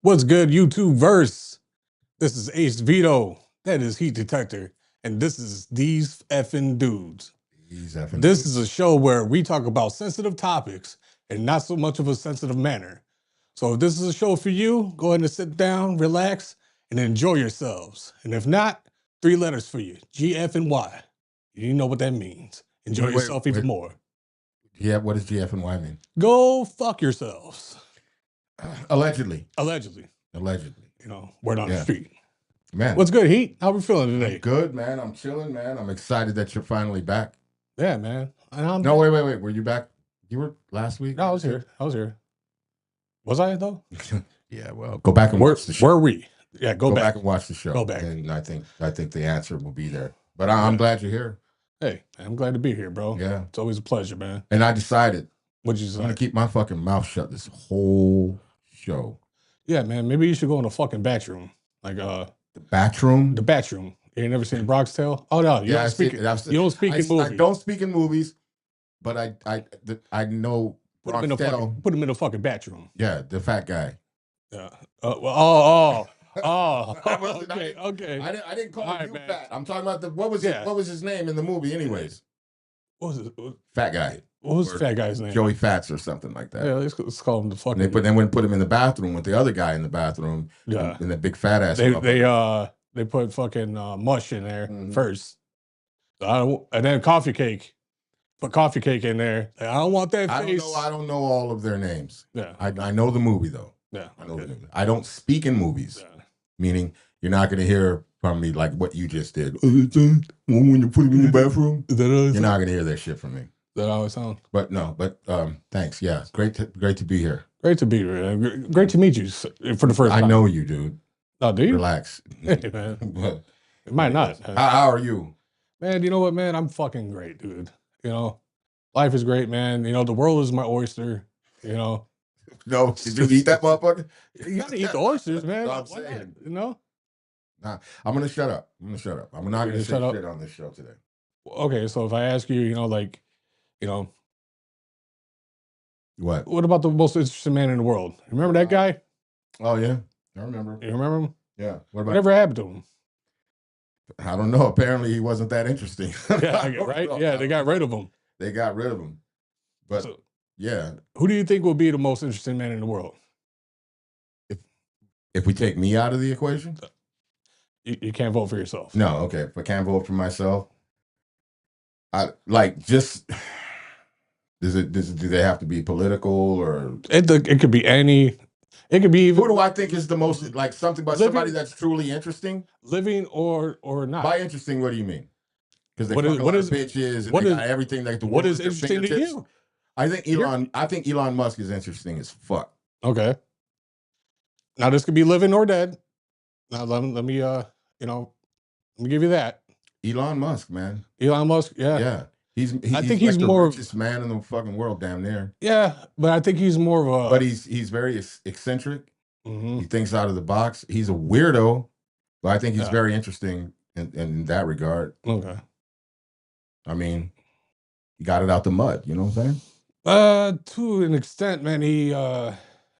What's good, YouTube verse? This is Ace Vito. That is Heat Detector. And this is These Effing Dudes. This is a show where we talk about sensitive topics and not so much of a sensitive manner. So if this is a show for you, go ahead and sit down, relax, and enjoy yourselves. And if not, 3 letters for you, G, F, and Y. You know what that means. Enjoy yourself even more. Yeah, what does GF and Y mean? Go fuck yourselves. Allegedly. Allegedly. You know, word on the street. Man. What's good, Heat? How we feeling today? I'm good, man. I'm chilling, man. I'm excited that you're finally back. Yeah, man. No, wait. Were you back? You were last week? No, I was here. Was I, though? Yeah, well, go back and watch the show. Where are we? Yeah, go back. Back and watch the show. Go back. And I think the answer will be there. But I'm glad you're here. Hey, I'm glad to be here, bro. Yeah. It's always a pleasure, man. And I decided. What'd you decide? I'm going to keep my fucking mouth shut this whole show. Yeah, man. Maybe you should go in the fucking bathroom. Like, the bathroom? The bathroom. You ain't never seen Bronx Tale? Oh, no. You don't speak in movies. I don't speak in movies, but I know Bronx Tale. Put him in the fucking bathroom. Yeah, the fat guy. Yeah. Okay. I didn't call him fat. I'm talking about what was his name in the movie, anyways? What was it? Fat guy. What was the fat guy's name? Joey Fats or something like that. Yeah, let's call him the fucking. Then when put him in the bathroom with the other guy in the bathroom. Yeah. And the big fat ass. They put fucking mush in there first. And then coffee cake. Put coffee cake in there. I don't want that face. I don't know all of their names. Yeah. I know the movie though. Yeah. I know the movie. I don't speak in movies. Yeah. Meaning you're not gonna hear from me like what you just did. When you put him in the bathroom, you're not gonna hear that shit from me. That always sounds. But no, thanks. Yeah, great to be here. Great to be here. Great to meet you for the first time. I know you, dude. Oh, do you? Relax. Hey, man. It might not. How are you? Man, you know what, man? I'm fucking great, dude. You know, life is great, man. You know, the world is my oyster. You know. No, did you eat that motherfucker? You gotta eat the oysters, man. No, I'm saying. You know? Nah, I'm gonna shut up. I'm not gonna say shit on this show today. Okay, so if I ask you, you know, like, you know, what about the most interesting man in the world? Remember that guy? Oh yeah, I remember. You remember him? Yeah. Whatever happened to him? I don't know. Apparently, he wasn't that interesting. Yeah, right. Yeah, they got rid of him. But yeah. Who do you think will be the most interesting man in the world? If we take me out of the equation, you can't vote for yourself. No, okay. If I can't vote for myself, I like just. Do they have to be political or? It could be any. It could be even. Who do I think is the most like something about somebody that's truly interesting? Living or not. By interesting, what do you mean? Because they fuck a lot of bitches and they got everything like the what is interesting to you? I think Elon Musk is interesting as fuck. Okay. Now this could be living or dead. Now let me let me give you that. Elon Musk, man. Elon Musk, yeah. Yeah. I think he's more the richest man in the fucking world, damn near. Yeah, but I think he's more of a. But he's very eccentric. He thinks out of the box. He's a weirdo, but I think he's very interesting in that regard. Okay. I mean, he got it out the mud. You know what I'm saying? To an extent, man. He,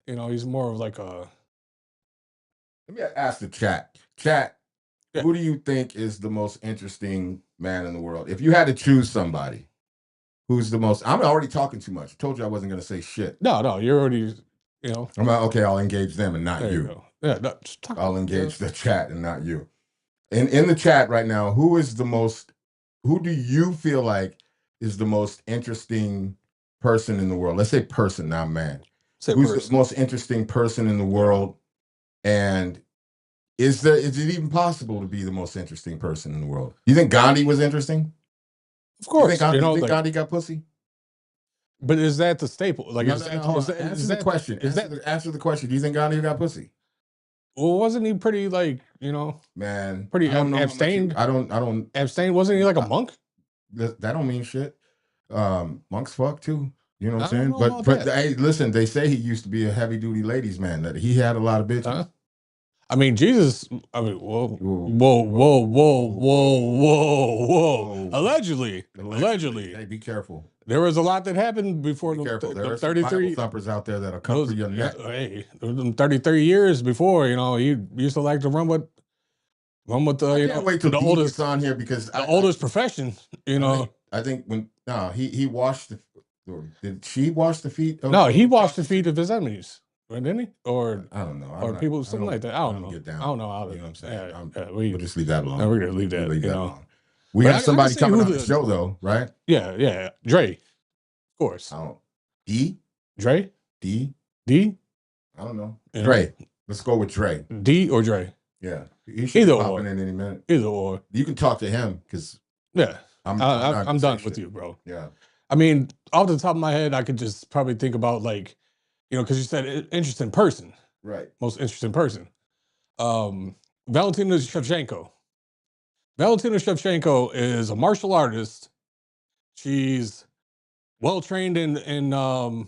he's more of like a. Let me ask the chat. Chat. Yeah. Who do you think is the most interesting man in the world? If you had to choose somebody, who's the most? I'm already talking too much. I told you I wasn't going to say shit. No, you're already, you know. I'm like, okay, I'll engage them and not you. Go. Yeah, no, I'll engage the chat and not you. And in the chat right now, who do you feel like is the most interesting person in the world? Let's say person, not man. Who's the most interesting person in the world? And is it even possible to be the most interesting person in the world? You think Gandhi was interesting? Of course. You think Gandhi got pussy? But is that the staple? Like, answer the question. Answer the question. Do you think Gandhi got pussy? Well, wasn't he pretty man, pretty abstained? I don't abstain. Wasn't he like a monk? That don't mean shit. Monks fuck too. You know what I'm saying? But hey, listen, they say he used to be a heavy duty ladies man. That he had a lot of bitches. I mean, Jesus. I mean, whoa. Allegedly. Hey, be careful. There was a lot that happened before Be careful. There are some 33 Bible thumpers out there that'll come for your neck. Hey, 33 years before, you know, he used to like to run with I can't wait till the oldest on here because the oldest profession. You know, I think when he washed the. Did she wash the feet? No, he washed the feet of his enemies, didn't he? Or I don't know, or people, something like that. I don't know. Get down. I don't know how to. You know what I'm saying? We'll just leave that alone. No, we're gonna leave that. Leave you that know, alone. We have somebody coming on the show though, right? Yeah, Dre, of course. Dre. D. I don't know. Dre. Let's go with Dre. D or Dre. Yeah, he should be popping in any minute. Either or. You can talk to him because I'm done with you, bro. Yeah. I mean, off the top of my head, I could just probably think about like, you know, because you said interesting person, right? Most interesting person. Valentina Shevchenko. Valentina Shevchenko is a martial artist. She's well trained in the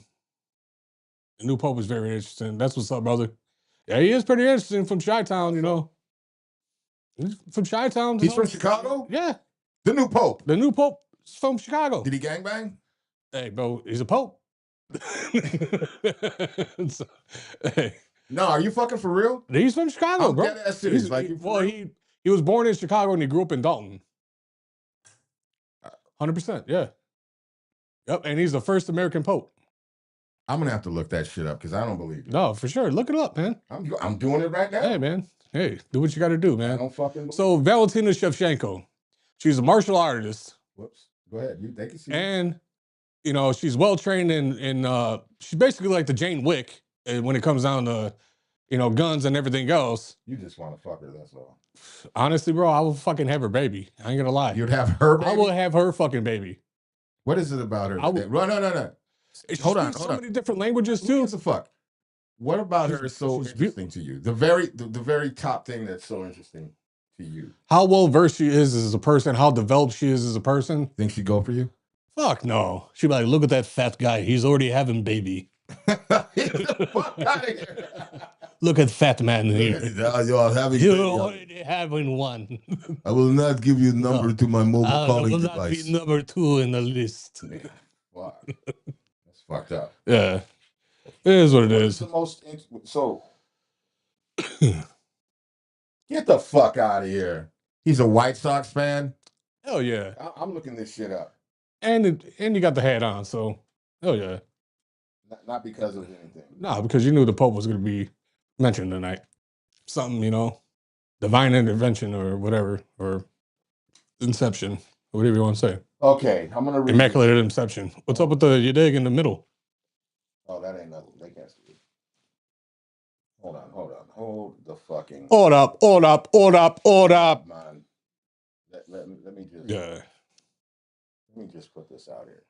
new pope is very interesting. That's what's up, brother. Yeah, he is pretty interesting from Chi-Town, you know. He's from Chi-Town. He's from Chicago? Yeah. The new pope. The new pope is from Chicago. Did he gangbang? Hey, bro, he's a pope. So, hey. No, are you fucking for real? He's from Chicago, bro. Dead ass serious. He was born in Chicago and he grew up in Dalton. 100%, yeah. Yep, and he's the first American pope. I'm gonna have to look that shit up because I don't believe it. No, for sure. Look it up, man. I'm doing it right now. Hey, man. Hey, do what you got to do, man. I don't fucking believe So Valentina Shevchenko, she's a martial artist. Whoops. Go ahead. They can see. And you know, she's well trained in she's basically like the Jane Wick when it comes down to, you know, guns and everything else. You just want to fuck her, that's all. Honestly, bro, I will fucking have her baby. I ain't gonna lie. You'd have her baby? I will have her fucking baby. What is it about her? No. Hold on. So many different languages too. What the fuck? What about her is so interesting to you? The very top thing that's so interesting to you. How well versed she is as a person, how developed she is as a person. Think she'd go for you? Fuck no. She'd be like, look at that fat guy. He's already having baby. Get the fuck out of here. Look at fat man here. You're already having one. I will not give you number to my mobile calling device. I will not be number 2 in the list. Fuck. That's fucked up. Yeah. It is what it is. The most so get the fuck out of here. He's a White Sox fan? Hell yeah. I'm looking this shit up. And you got the hat on, so hell yeah. Not because of anything. No, because you knew the Pope was going to be mentioned tonight. Something, you know, divine intervention or whatever, or inception, whatever you want to say. Okay, I'm going to read Immaculate Inception. What's up with the you dig in the middle? Oh, that ain't nothing. They can't see it. Hold on. Hold the fucking. Hold up. Man. Let me just. Yeah. Let me just put this out here.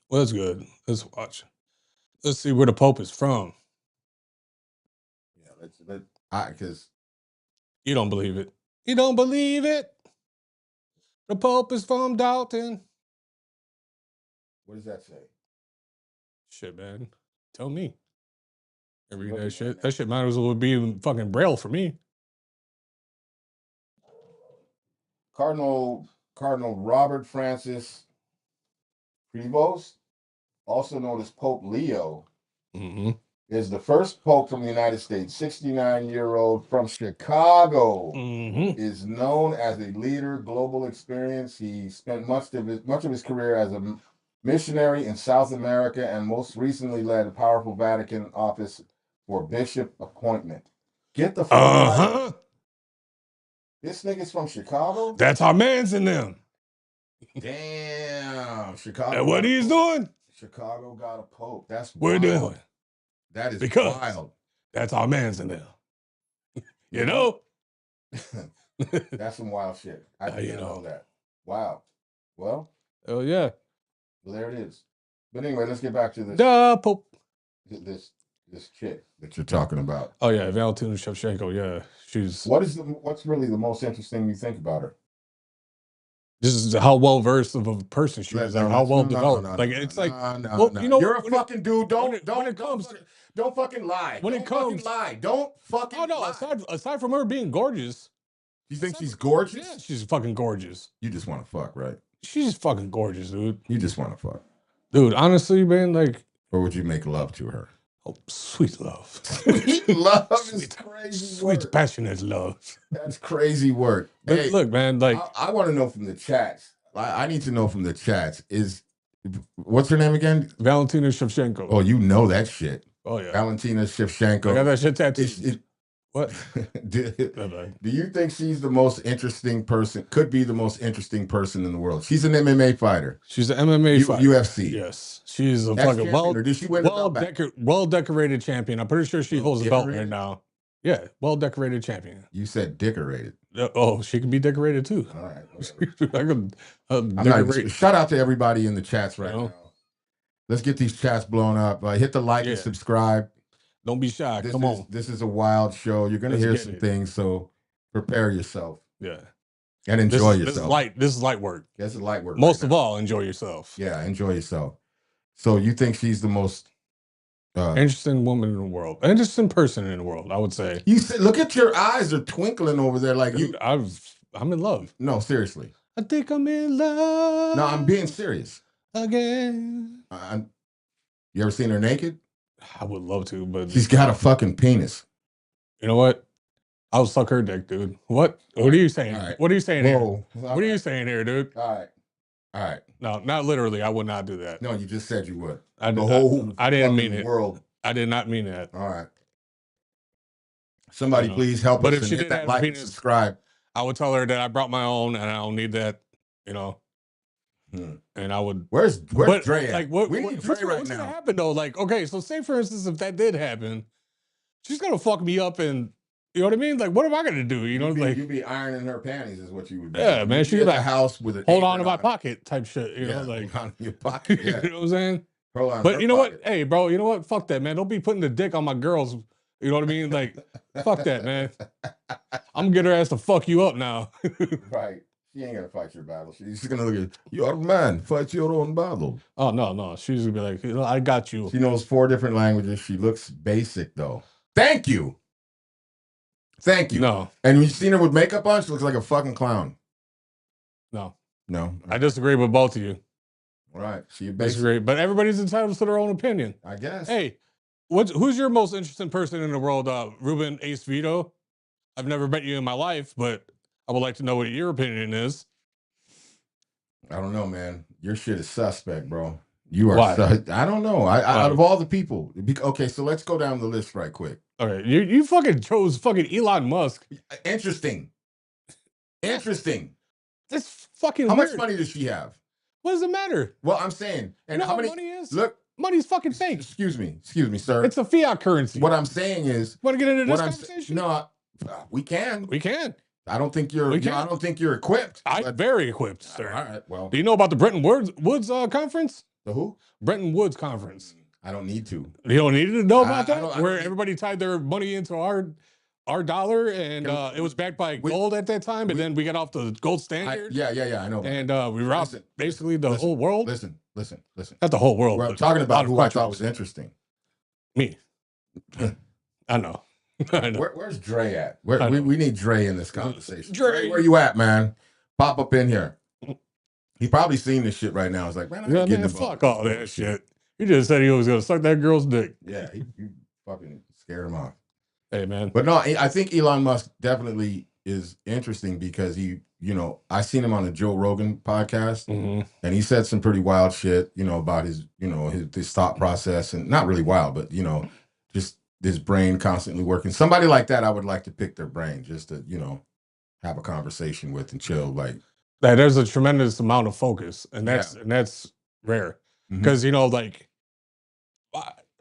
Well, that's good. Let's watch. Let's see where the Pope is from. Yeah, because you don't believe it. You don't believe it. The Pope is from Dalton. What does that say? Shit, man. Tell me. I read that shit. That shit might as well be in fucking Braille for me. Cardinal Robert Francis Prevost, also known as Pope Leo, is the first pope from the United States. 69-year-old from Chicago, is known as a leader, global experience. He spent much of his career as a missionary in South America and most recently led a powerful Vatican office for bishop appointment. Get the fuck out. This nigga's from Chicago? That's our man's in them. Damn. Chicago. And what he's doing? Chicago got a pope. That's we're doing. That is because wild. That's our man's in there. You know? That's some wild shit. I didn't know that. Wow. Well. Oh yeah. Well, there it is. But anyway, let's get back to this. The Pope. This chick that you're talking about. Oh yeah, Valentina Shevchenko. Yeah, she's. What's really the most interesting you think about her? This is how well versed of a person she is, like how well developed. You're a fucking dude. Don't fucking lie. When it comes, don't fucking lie. Aside from her being gorgeous, you think she's gorgeous? Yeah, she's fucking gorgeous. You just want to fuck, right? She's fucking gorgeous, dude. You just want to fuck, dude. Honestly, man, like, or would you make love to her? Oh, sweet love. Sweet love is crazy. Sweet, passionate love. That's crazy work. But hey, look, man, like I want to know from the chats. I need to know from the chats. What's her name again? Valentina Shevchenko. Oh, you know that shit. Oh yeah, Valentina Shevchenko. I got that shit tattooed. What? do you think she's the most interesting person? Could be the most interesting person in the world. She's an MMA fighter. She's an MMA fighter. UFC. Yes, she's a fucking well decorated champion. I'm pretty sure she holds the belt right now. Yeah, well decorated champion. You said decorated. Oh, she can be decorated too. All right. Shout out to everybody in the chats right now. Let's get these chats blown up. Hit the like and subscribe. Don't be shy. Come on. This is a wild show. You're going to hear some things, so prepare yourself. Yeah. And enjoy yourself. This is light work. This is light work. Most of all, enjoy yourself. Yeah, enjoy yourself. So you think she's the most interesting woman in the world? Interesting person in the world, I would say. You said, look at your eyes. They're twinkling over there like dude, I'm in love. No, seriously. I think I'm in love. No, I'm being serious. Again. You ever seen her naked? I would love to, but she's got a fucking penis. You know what? I'll suck her dick, dude. What? What are you saying? Right. What are you saying here? What are you saying here, dude? All right. No, not literally. I would not do that. No, you just said you would. I didn't mean it. World. I did not mean that. All right. Somebody please help us and hit that like and subscribe. I would tell her that I brought my own and I don't need that, you know. And I would. Where's Dre at? Like, we need Dre right now. What's gonna happen though? Like, okay, so say for instance, if that did happen, she's gonna fuck me up, and you know what I mean? Like, what am I gonna do? You'd be ironing her panties, is what you would do. Yeah, man. She's at the house with a hold on to my pocket type shit. You know, like hold on to your pocket. Yeah. You know what I'm saying? Hold on. But you know what? Hey, bro, you know what? Fuck that, man. Don't be putting the dick on my girls. You know what I mean? Like, fuck that, man. I'm gonna get her ass to fuck you up now. Right. She ain't gonna fight your battle. She's gonna look at you. You're a man. Fight your own battle. Oh no. She's gonna be like, I got you. She knows 4 different languages. She looks basic though. Thank you. No. And when you seen her with makeup on, she looks like a fucking clown. No. Okay. I disagree with both of you. All right. She disagree, but everybody's entitled to their own opinion. I guess. Hey, who's your most interesting person in the world? Ruben Ace Vito. I've never met you in my life, but I would like to know what your opinion is. I don't know, man. Your shit is suspect, bro. You are. I don't know. Out of all the people, okay. So let's go down the list right quick. Okay, you fucking chose fucking Elon Musk. Interesting. That's fucking. How much money does she have? What does it matter? Well, I'm saying, and how many money is? Look, money's fucking fake. Excuse me, sir. It's a fiat currency. What I'm saying is, want to get into this conversation? No, we can. I don't think you're. I don't think you're equipped. I'm very equipped, sir. All right. Well, do you know about the Bretton Woods conference? The who? Bretton Woods conference. I don't need to. You don't need to know about that? Where everybody tied their money into our dollar, and it was backed by gold at that time, and then we got off the gold standard. Yeah, I know. And we robbed basically the whole world. Listen. Not the whole world. We're talking about who I thought was interesting. Me. I know. Where's Dre at? We need Dre in this conversation. Dre, where you at, man? Pop up in here. He probably seen this shit right now. He's like, man, I'm getting fuck all that shit. He just said he was gonna suck that girl's dick. Yeah, you fucking scared him off. Hey, man. But no, I think Elon Musk definitely is interesting because I seen him on the Joe Rogan podcast, and he said some pretty wild shit, about his thought process, and not really wild, but just his brain constantly working. Somebody like that, I would like to pick their brain just to, have a conversation with and chill. Like, there's a tremendous amount of focus, and that's rare because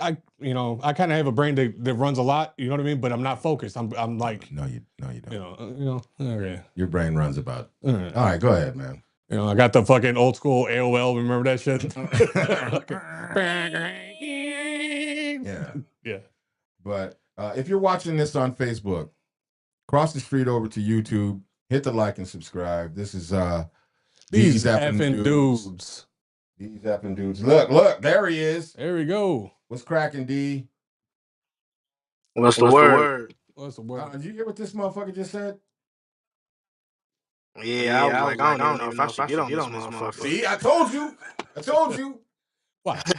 I kind of have a brain that runs a lot. You know what I mean? But I'm not focused. I'm like, no, you don't. Okay. Your brain runs about. All right, go ahead, man. I got the fucking old school AOL. Remember that shit? Yeah. But if you're watching this on Facebook, cross the street over to YouTube. Hit the like and subscribe. This is These effing dudes. These effing dudes. Look, there he is. There we go. What's cracking, D? What's the word? What's the word? Did you hear what this motherfucker just said? Yeah, I was like, I don't even know if I should get on this motherfucker. See, I told you. What?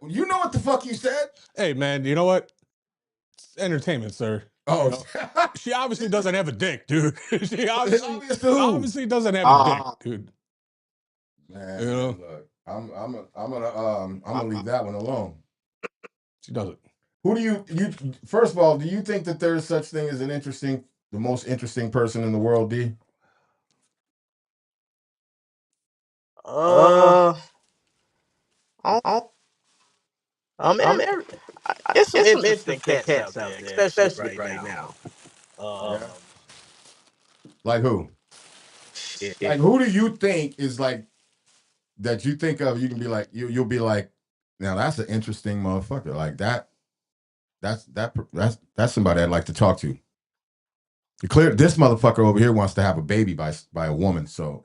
You know what the fuck you said? Hey, man, you know what? It's entertainment, sir. Oh, You know, she obviously doesn't have a dick, dude. She obvious to who? obviously doesn't have a dick, dude. Man, you know? look, I'm gonna leave that one alone. She doesn't. Who do you first of all, do you think that there's such thing as the most interesting person in the world, D? I mean, it's some interesting cats out there, especially right now. Like who? Shit. Like who do you think is like that you think of? You can be like you'll be like, now that's an interesting motherfucker. Like that's somebody I'd like to talk to. This motherfucker over here wants to have a baby by a woman, so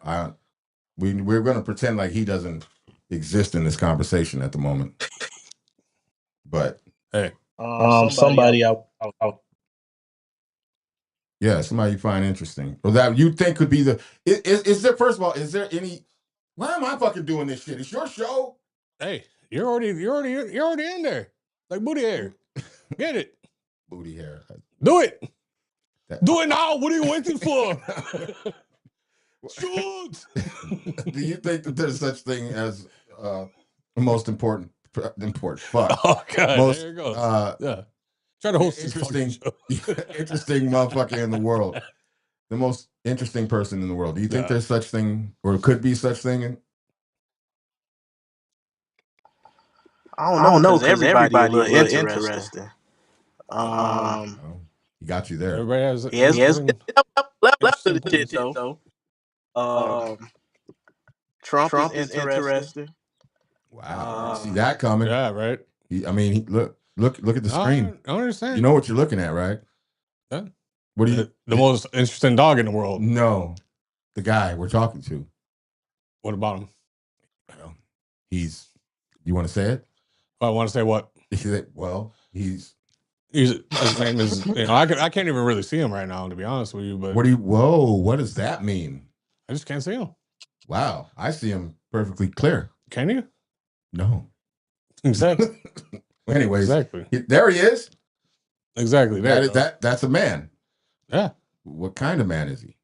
we're gonna pretend like he doesn't exist in this conversation at the moment. But hey, somebody yeah, somebody you find interesting, or that you think could be the. Is there, first of all, is there any? Why am I fucking doing this shit? It's your show. Hey, you're already in there. Like booty hair. Get it. Booty hair. Do it. Do it now. What are you waiting for? Shoot. Do you think that there's such thing as most important? Fuck. Oh God, there it goes. Yeah. Try to host interesting motherfucker in the world. The most interesting person in the world. Do you think there's such thing, or could be such thing? I don't know, because everybody look interesting. He got you there. Everybody has left to the shit though. Trump is interesting. Wow, see that coming? Yeah, right. Look at the screen. I understand. You know what you're looking at, right? Yeah. What do you? The most interesting dog in the world? No, the guy we're talking to. What about him? Well, he's. You want to say it? I want to say what? Well, his name is. I can't even really see him right now, to be honest with you. But whoa, what does that mean? I just can't see him. Wow, I see him perfectly clear. Can you? No. Exactly. Anyways, exactly. There he is. Exactly. That's a man. Yeah. What kind of man is he?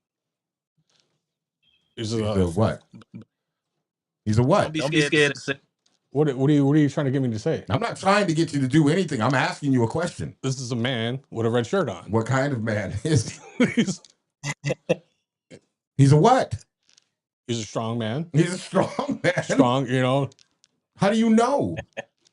He's a what? He's a what? Don't be scared to say. What are you trying to get me to say? I'm not trying to get you to do anything. I'm asking you a question. This is a man with a red shirt on. What kind of man is he? He's a what? He's a strong man. He's a strong man. Strong, How do you know?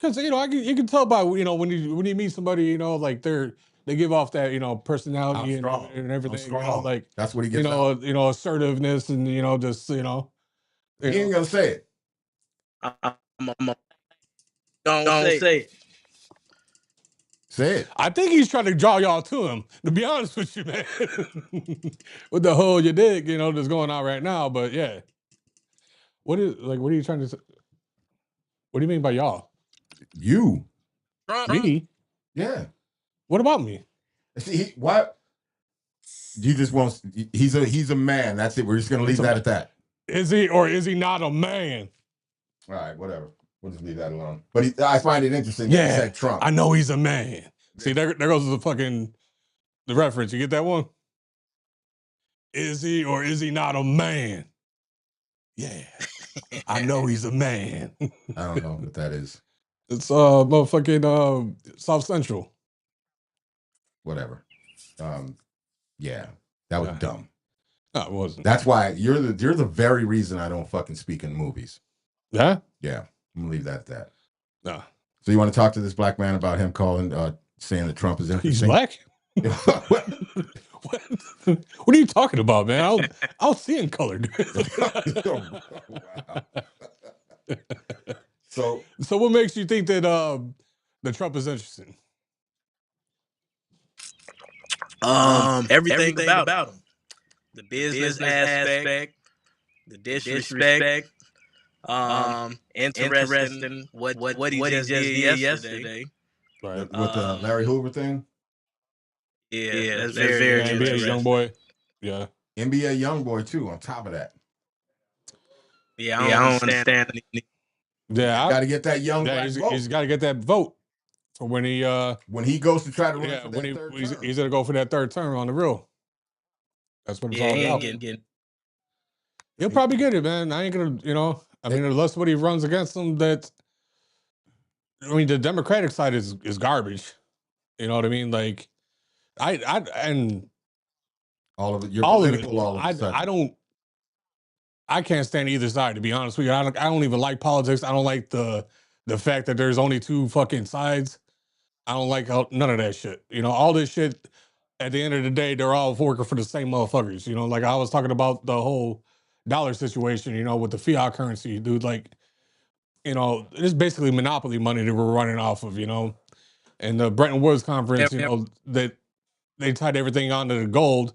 Because you can tell by when you meet somebody, like they give off that personality and everything. Like that's what he gets. Assertiveness and just he ain't gonna say it. Don't say it. Say it. I think he's trying to draw y'all to him, to be honest with you, man. With the whole your dick, that's going on right now. But yeah. What are you trying to say? What do you mean by y'all? You. Me? Yeah. What about me? See, what? You just want, he's a man. That's it. We're just gonna leave that at that. Is he or is he not a man? All right, whatever. We'll just leave that alone. But I find it interesting that he said Trump. I know he's a man. See, there goes the reference. You get that one? Is he or is he not a man? Yeah. I know he's a man. I don't know what that is. It's motherfucking South Central. Whatever. Yeah. That was dumb. No, it wasn't. That's why you're the very reason I don't fucking speak in movies. Yeah? Yeah. I'm gonna leave that at that. No. So you want to talk to this black man about him saying that Trump is interesting? He's black? What are you talking about, man? I'll see in color. So what makes you think that Trump is interesting? Everything about him. The business aspect, the disrespect, interesting what he just did yesterday. Right. With the Larry Hoover thing. Yeah, that's very NBA young boy. Yeah. NBA young boy too. On top of that. Yeah, I don't understand. Yeah, got to get that young black vote. He's got to get that vote for when he goes to try to run for that third term. He's gonna go for that third term on the real. That's what it's all about. He'll probably get it, man. I ain't gonna, I mean, unless somebody runs against him the Democratic side is garbage. You know what I mean? Like, and all of it. You're political. All of it. I can't stand either side, to be honest with you. I don't even like politics. I don't like the fact that there's only two fucking sides. I don't like none of that shit. All this shit, at the end of the day, they're all working for the same motherfuckers. Like I was talking about the whole dollar situation, with the fiat currency, dude. Like, it's basically monopoly money that we're running off of, And the Bretton Woods conference, that they tied everything onto the gold.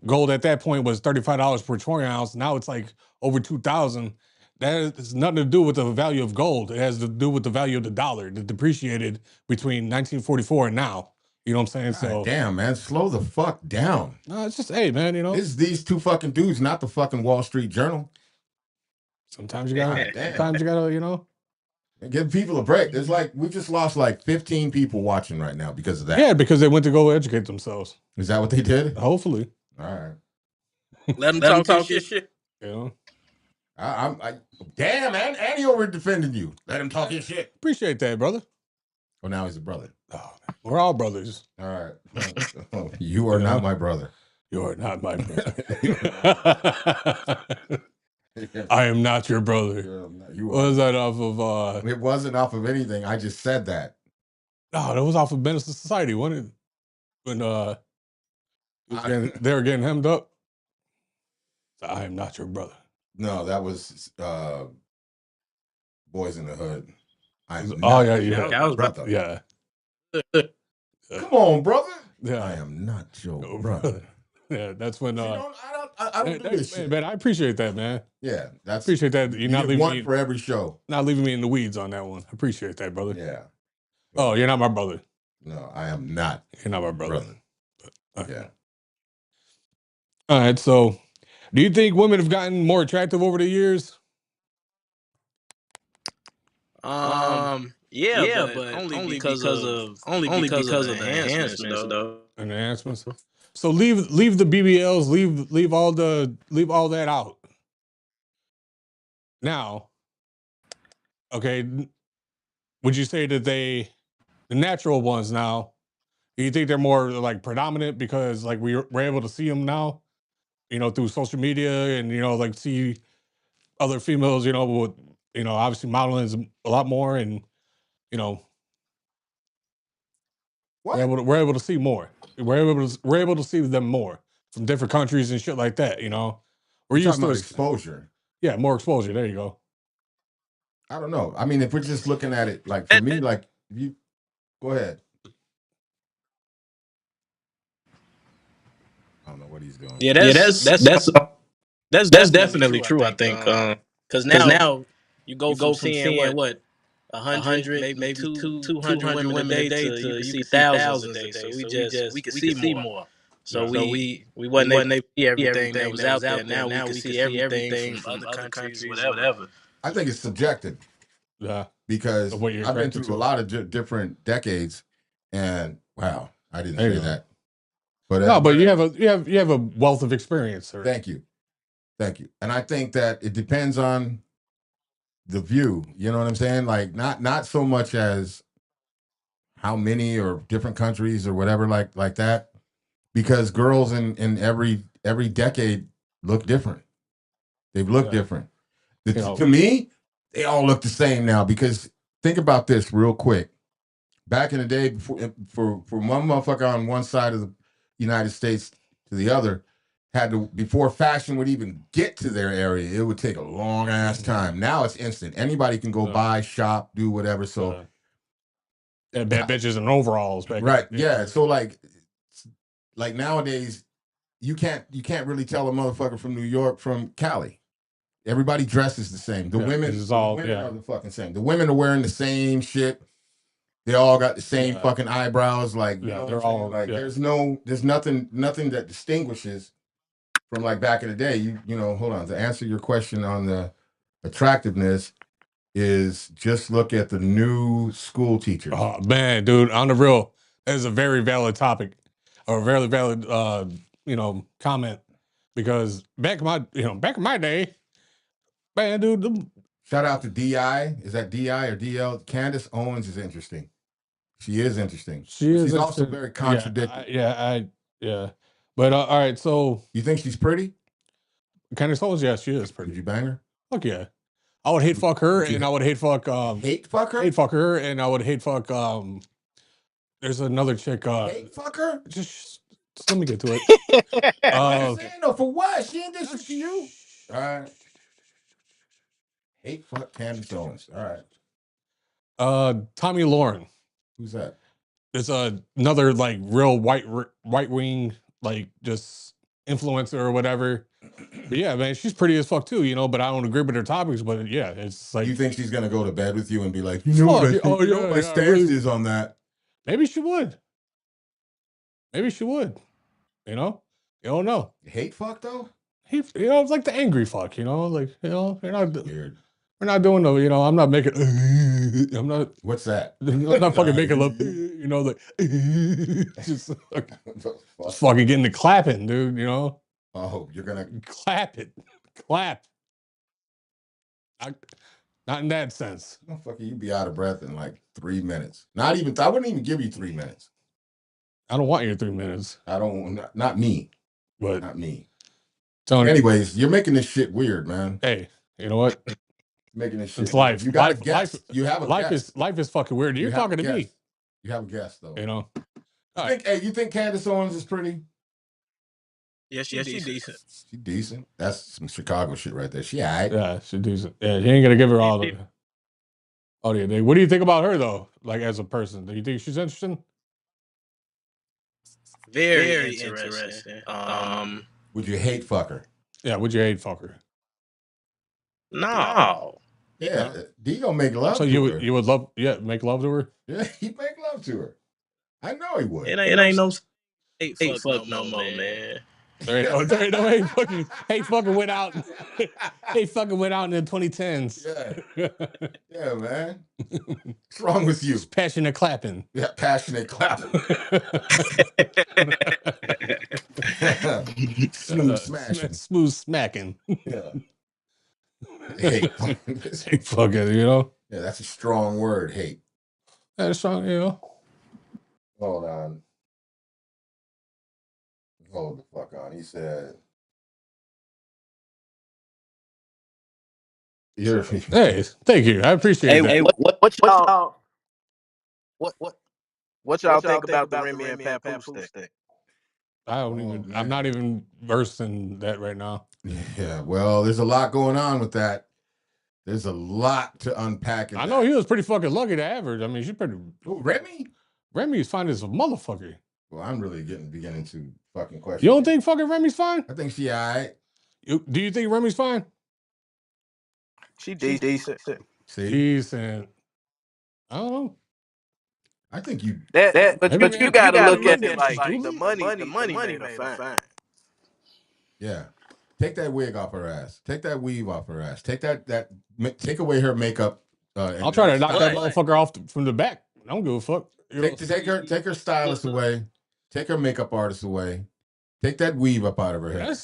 Gold at that point was $35 per troy ounce. Now it's like over 2,000. That has nothing to do with the value of gold. It has to do with the value of the dollar that depreciated between 1944 and now. You know what I'm saying? So damn, man, slow the fuck down. No, it's just, hey, man, it's these two fucking dudes, not the fucking Wall Street Journal. Sometimes you gotta, give people a break. It's like we just lost like 15 people watching right now because of that. Yeah, because they went to go educate themselves. Is that what they did? Hopefully. All right. Let them talk his shit. I damn, man, Andy over defending you. Let him talk his shit. Appreciate that, brother. Oh, now he's a brother. Oh, we're all brothers. All right. You are not my brother. You are not my brother. I am not your brother. Was that off of? It wasn't off of anything. I just said that. No, that was off of Menace to Society, wasn't it? When they were getting hemmed up. I am not your brother. No, that was Boys in the Hood. That was brother. Yeah. Come on, brother. Yeah. I am not your brother. Yeah, that's when. I don't do this shit. Man, I appreciate that, man. Yeah, appreciate that. You're not leaving one for every show. Not leaving me in the weeds on that one. I appreciate that, brother. Yeah. Oh, you're not my brother. No, I am not. You're not my brother. Yeah. All right. So, do you think women have gotten more attractive over the years? Yeah, but only because of the enhancements though. Enhancements. So leave the BBLs, leave all that out. Now, okay, would you say that the natural ones now, do you think they're more like predominant because like we're able to see them now, through social media and like see other females, with obviously modeling is a lot more, and we're able to see more. We're able to see them more from different countries and shit like that. We're used to exposure. Yeah, more exposure. There you go. I don't know. I mean, if we're just looking at it, like for me, like if you go ahead. I don't know what he's doing. Yeah, that's definitely true. I think because now you go from seeing what 100, maybe 200 women a day to you see thousands a day. So we could see more. So we wasn't able to see everything that was out there. Now we can see everything from other countries, whatever. I think it's subjective. Yeah, because I've been through a lot of different decades, and wow, I didn't say that. But no, but you have a wealth of experience, sir. Thank you, and I think that it depends on the view. You know what I'm saying? Like not so much as how many or different countries or whatever like that, because girls in every decade look different. They've looked different. To me, they all look the same now, because think about this real quick. Back in the day, for one motherfucker on one side of the United States to the other, before fashion would even get to their area, it would take a long ass time. Now it's instant. Anybody can go buy, shop, do whatever. So bad bitches in overalls, right? Yeah. So like nowadays, you can't really tell a motherfucker from New York from Cali. Everybody dresses the same. The women are the fucking same. The women are wearing the same shit. They all got the same fucking eyebrows. Like, you know they're all like. There's nothing that distinguishes from like back in the day. You know, hold on. To answer your question on the attractiveness, is just look at the new school teachers. Oh man, dude, on the real, that is a very valid topic, or a very valid comment, because back in my day, man, dude. Shout out to DI. Is that DI or DL? Candace Owens is interesting. She is interesting. She's also very contradictory. Yeah. But all right, so you think she's pretty? Candace Owens, yeah, she is pretty. Did you bang her? Fuck yeah. I would hate fuck her, and I would hate fuck hate fuck her? Hate fuck her, and I would hate fuck there's another chick hate fuck her? Just let me get to it. No, for what? She ain't this to you. All right. Hate fuck Candace Owens. All right. Tommy Lauren. Who's that? It's another like real right wing, like just influencer or whatever. But yeah, man, she's pretty as fuck too, but I don't agree with her topics. But yeah, it's like, you think she's gonna go to bed with you and be like, my stance is on that. Maybe she would. You don't know. Hate fuck though. It's like the angry fuck. You're not weird. We're not doing no. I'm not making. I'm not. What's that? I'm not fucking making love. Just fucking getting the clapping, dude. Oh, you're gonna clap it, clap. Not in that sense. Motherfucker, you'd be out of breath in like 3 minutes. Not even. I wouldn't even give you 3 minutes. I don't want your 3 minutes. I don't. Not me. But not me. Tony. Anyways, you're making this shit weird, man. Hey, you know what? Making this shit. It's life. You got a guess. You have a guess. Life is fucking weird. You're talking to me. You have a guess though. You think Candace Owens is pretty? Yeah, she's decent. She's decent. That's some Chicago shit right there. She all right. Yeah, she's decent. Yeah, you ain't gonna give her all the. Oh yeah. What do you think about her though? Like as a person, do you think she's interesting? Very interesting. Would you hate fuck her? Yeah. Would you hate fuck her? No. Yeah. D gonna make love. So to her. You would love make love to her? Yeah, he'd make love to her. I know he would. It ain't no hate fuck no more, man. There ain't no hate fucking went out. Hate fucking went out in the 2010s. Yeah, man. What's wrong with you? It's passionate clapping. Yeah, passionate clapping. Smooth smashing. Smooth smacking. Yeah. Hate fucking, Yeah, that's a strong word, hate. That's strong, Hold on. Hold the fuck on. He said, hey, thank you. I appreciate that. Hey, what y'all think about the Remy and Papoose thing? I'm not even versed in that right now. Yeah, well, there's a lot going on with that. There's a lot to unpack. I know he was pretty fucking lucky to have her. I mean, she's pretty. Remy? Remy's fine as a motherfucker. Well, I'm really beginning to fucking question. You don't think fucking Remy's fine? I think she all right. Do you think Remy's fine? She decent. See? Decent. I don't know. I think you. But you gotta look at it like the money made her fine. Yeah. Take that wig off her ass. Take that weave off her ass. Take take away her makeup. I'll try to knock that motherfucker off from the back. I don't give a fuck. Take her stylist away. Take her makeup artist away. Take that weave up out of her head.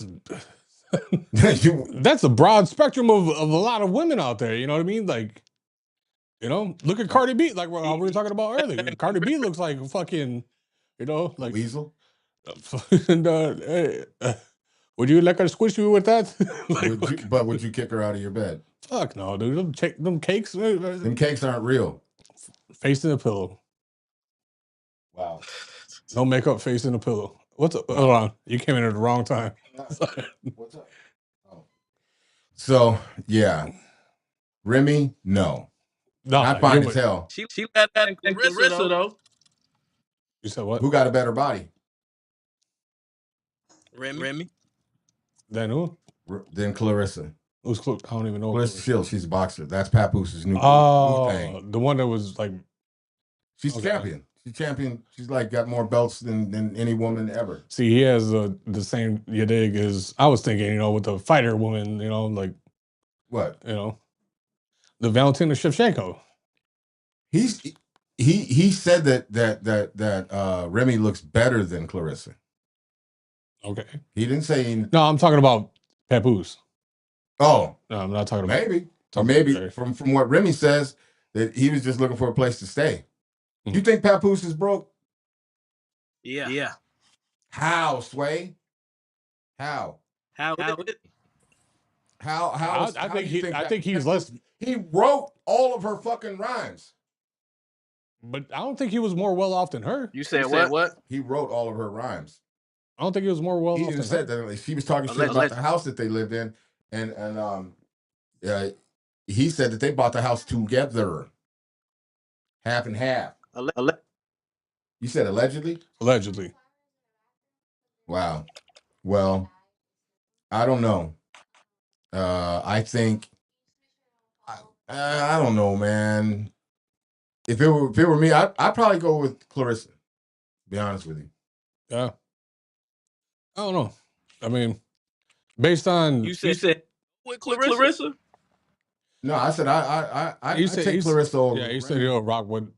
That's a broad spectrum of a lot of women out there. You know what I mean? Like, look at Cardi B. Like we were talking about earlier. Cardi B looks like fucking, like weasel. And would you let her squish you with that? Would you kick her out of your bed? Fuck no, dude. Them cakes. Them cakes aren't real. Face in a pillow. Wow. No makeup, face in a pillow. What's up? Hold on. You came in at the wrong time. What's up? Oh. So, yeah. Remy, no. Not fine to tell. She got that in Clarissa, though. You said what? Who got a better body? Remy. Than who? Than Clarissa. Who's I don't even know. Clarissa Shields, she's a boxer. That's Papoose' new thing. The one that was like, she's champion. She's champion. She's like got more belts than any woman ever. See, he has the same you dig as I was thinking. You know, with the fighter woman. You know, like what? You know, the Valentina Shevchenko. He said that Remy looks better than Clarissa. Okay. He didn't say. No, I'm talking about Papoose. Oh. No, I'm not talking about. Maybe. Or maybe from what Remy says, that he was just looking for a place to stay. Mm-hmm. You think Papoose is broke? Yeah. How, Sway? How? I think he's less. He wrote all of her fucking rhymes. But I don't think he was more well off than her. You said what? He wrote all of her rhymes. I don't think he was more well off than her. He even said that she was talking shit about the house that they lived in, and he said that they bought the house together, half and half. You said allegedly? Allegedly. Wow. Well, I don't know. I think I don't know, man. If it were me, I'd probably go with Clarissa. To be honest with you. Yeah. I don't know. I mean, based on you said with Clarissa. No, I said I take Clarissa over. Yeah, you said you'll rock with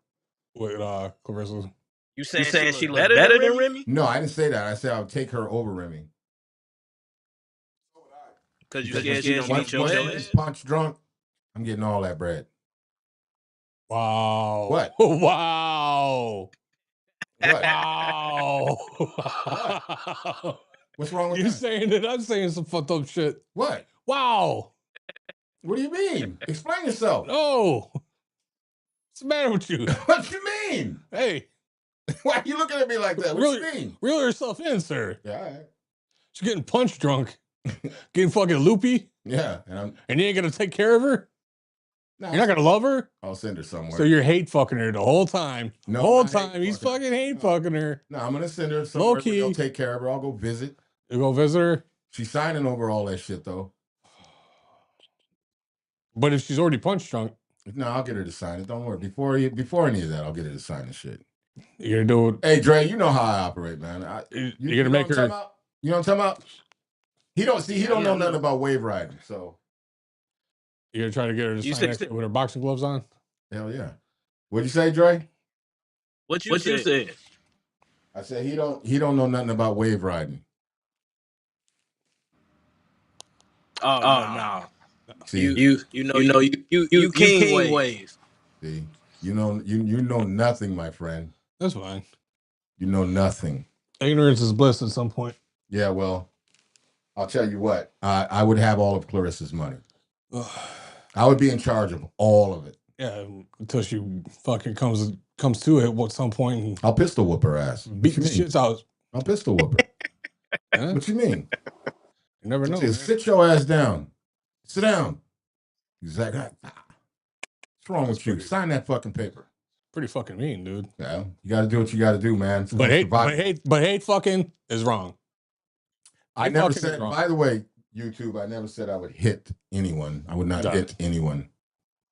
Clarissa. You saying she look better than Remy? No, I didn't say that. I said I would take her over Remy. Because you scared she don't beat your ass? Punch drunk. I'm getting all that bread. Wow. What? Wow. What? Wow. What? What's wrong with you that? saying that I'm saying some fucked up shit. What? Wow. What do you mean? Explain yourself. No. What's the matter with you? What you mean? Hey. Why are you looking at me like that? What you mean? Reel yourself in, sir. Yeah, all right. She's getting punch drunk. Getting fucking loopy. Yeah. And you ain't gonna take care of her? No, you're not gonna love her? I'll send her somewhere. So you're hate fucking her the whole time. No, the whole time he's fucking hate fucking her. No, I'm gonna send her somewhere. Low key. I'll take care of her. I'll go visit. You go visit her? She's signing over all that shit though. But if she's already punch drunk. No, I'll get her to sign it. Don't worry. Before any of that, I'll get her to sign the shit. You're gonna do it. Hey Dre, you know how I operate, man. You're gonna make her. You know what I'm talking about? He don't know nothing about wave riding, so. You're gonna try to get her to sign that with her boxing gloves on? Hell yeah. What'd you say, Dre? What you said? I said he don't know nothing about wave riding. Oh no. See, you know king wave. See, you know nothing, my friend. That's fine. You know nothing. Ignorance is bliss at some point. Yeah, well, I'll tell you what. I would have all of Clarissa's money. I would be in charge of all of it. Yeah, until she fucking comes to it at some point. And I'll pistol whoop her ass. Beat the shit out. I'll pistol whoop her. What you mean? You never know. Sit your ass down. Sit down. Exactly. What's wrong with you? Sign that fucking paper. Pretty fucking mean, dude. Yeah, you got to do what you got to do, man. But hate fucking is wrong. I never said. By the way, YouTube, I never said I would hit anyone. I would not hit anyone.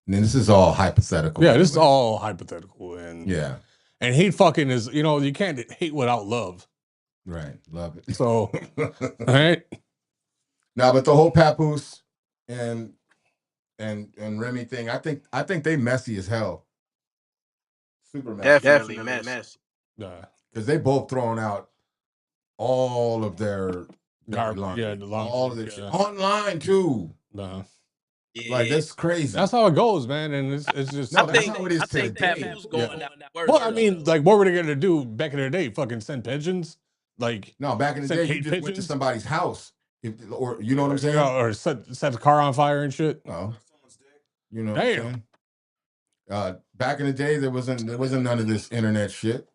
And then this is all hypothetical. Yeah, this is all hypothetical, and yeah, and hate fucking is you can't hate without love. Right, love it. So, all right. Now, but the whole Papoose and Remy thing, I think they messy as hell. Super messy. Definitely messy. Yeah, because they both thrown out all of their laundry. Yeah, the laundry, all of this shit online too. Yeah. Like that's crazy. That's how it goes, man, and it's just. No, that's how it is today. Papoose going down that word. Well, I mean, like, what were they gonna do back in the day? Fucking send pigeons? Like, no, back in the day, you just went to somebody's house, or you know what I'm saying, or set the car on fire and shit. Oh, you know, damn. Back in the day, there wasn't none of this internet shit.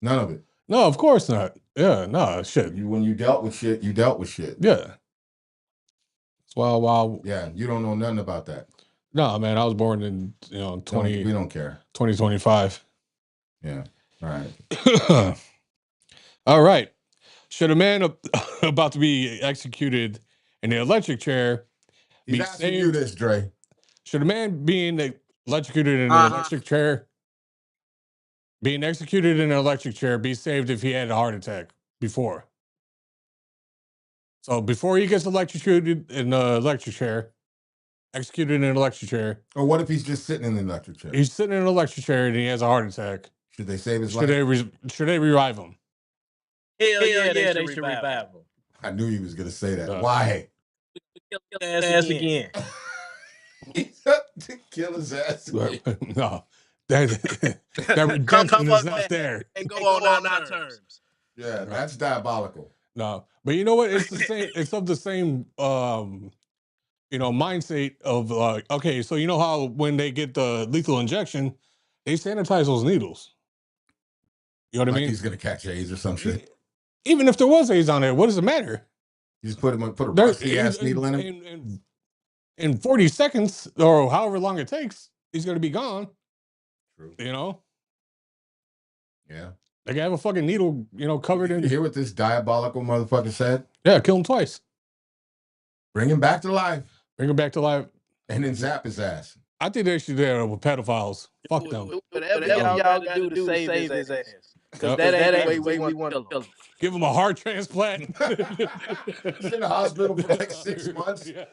None of it. No, of course not. Yeah, no shit. When you dealt with shit, you dealt with shit. Yeah. Well, yeah, you don't know nothing about that. No, man, I was born in 20. We don't care. 2025. Yeah. All right. All right. Should a man about to be executed in the electric chair He's asking you this, Dre. Should a man being electrocuted in an electric chair, being executed in an electric chair, be saved if he had a heart attack before? So before he gets electrocuted in an electric chair, executed in an electric chair. Or what if he's just sitting in an electric chair? He's sitting in an electric chair and he has a heart attack. Should they save his life? Should they revive him? Hell yeah, they should revive him. I knew he was going to say that. Why? Kill his ass again. Kill his ass again. No. That redemption is not there. And go on our terms. Yeah, that's diabolical. No. But you know what? It's the same, it's of the same mindset of okay, so you know how when they get the lethal injection, they sanitize those needles. You know what I mean? He's gonna catch AIDS or some shit. Even if there was AIDS on there, what does it matter? You just put a rusty ass needle in him. In 40 seconds or however long it takes, he's gonna be gone. True. You know? Yeah. They can have a fucking needle, covered in. You hear what this diabolical motherfucker said? Yeah, kill him twice. Bring him back to life. Bring him back to life. And then zap his ass. I think they should do that with pedophiles. Fuck them. Whatever y'all got to do to save his ass. Because that ain't the way we want to kill him. Give him a heart transplant. He's in the hospital for like 6 months. Yeah.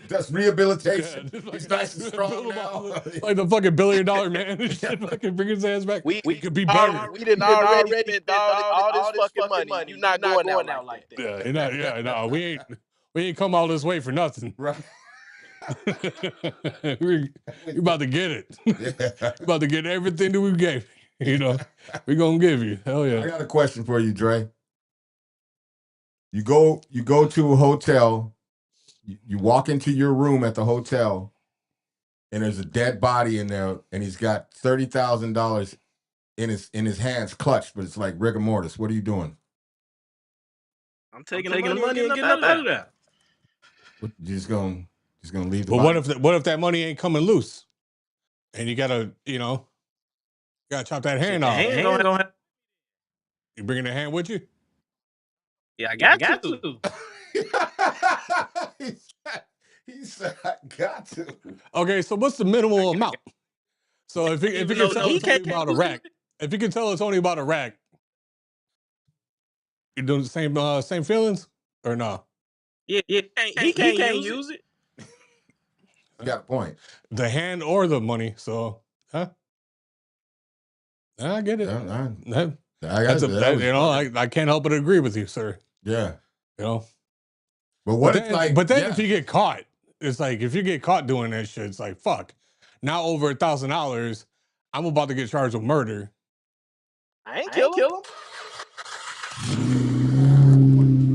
Does rehabilitation. Yeah, he's nice and strong now. Like the fucking $1 billion man and shit. Fucking bring his ass back. We could be better. We didn't already spend all this fucking money. You're not going out like that. No, we ain't come all this way for nothing. Right. We're about to get it. We're about to get everything that we gave. We're gonna give you. Hell yeah. I got a question for you, Dre. You go to a hotel, you walk into your room at the hotel, and there's a dead body in there, and he's got $30,000 in his hands clutched, but it's like rigor mortis. What are you doing? I'm taking the money and getting up out of there. You're just gonna leave the But body? what if that money ain't coming loose? And you gotta chop that hand off. You bringing the hand with you? Yeah, I got to. He said, I got to. Okay, so what's the minimal amount? So if you can tell it's only about a rack, if you can tell it's only about a rack, you doing the same feelings or no? Yeah, he can't use it. You got a point. The hand or the money, so huh? I get it. I can't help but agree with you, sir. Yeah. But But if you get caught, it's like if you get caught doing that shit, it's like fuck. Now over $1,000, I'm about to get charged with murder. I ain't kill him.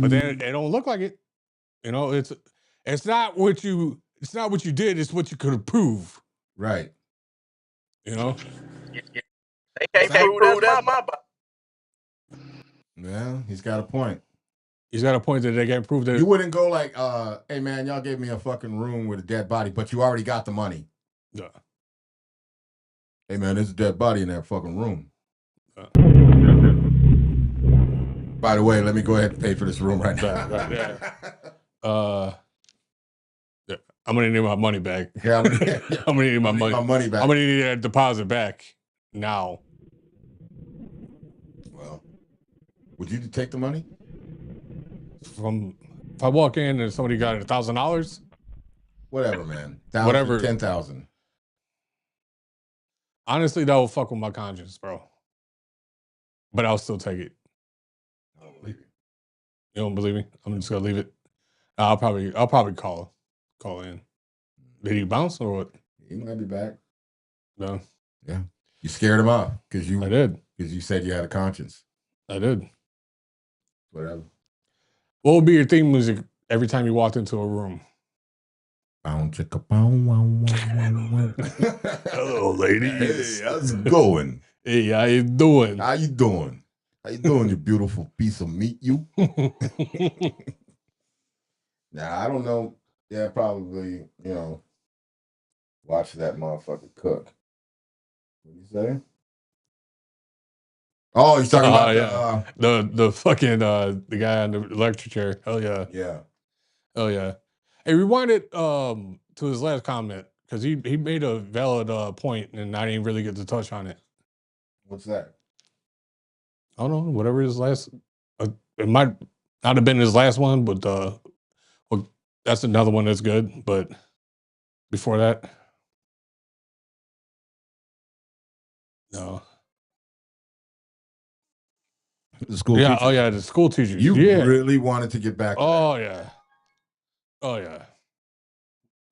But then it don't look like it. It's not what you did, it's what you could prove. Right. They can't prove that's my body. Yeah, he's got a point. He's got a point that they can't prove that. You wouldn't go like, hey man, y'all gave me a fucking room with a dead body, but you already got the money. Yeah. Hey man, there's a dead body in that fucking room. By the way, let me go ahead and pay for this room right now. I'm gonna need my money back. Yeah, I'm gonna need my money back. I'm gonna need that deposit back now. Well, would you take the money? If I walk in and somebody got $1,000, whatever, man. Whatever. 10,000. Honestly, that will fuck with my conscience, bro. But I'll still take it. I don't believe you. You don't believe me? I'm just gonna leave it. I'll probably call in. Did he bounce or what? He might be back. No. Yeah. You scared him off because I did. Because you said you had a conscience. I did. Whatever. What would be your theme music every time you walked into a room? Hello, ladies. Hey, how's it going? Hey, how you doing? How you doing? How you doing, you beautiful piece of meat, you? Nah, I don't know. Yeah, probably, watch that motherfucker cook. What you say? Oh, he's talking about the fucking the guy on the electric chair. Hell yeah. Yeah. Oh yeah. Hey, rewind it to his last comment because he made a valid point and I didn't really get to touch on it. What's that? I don't know, whatever his last. It might not have been his last one, but well, that's another one that's good. But before that, no. The school Yeah. teachers. Oh yeah, the school teachers. You yeah. really wanted to get back to Oh that. yeah. Oh yeah.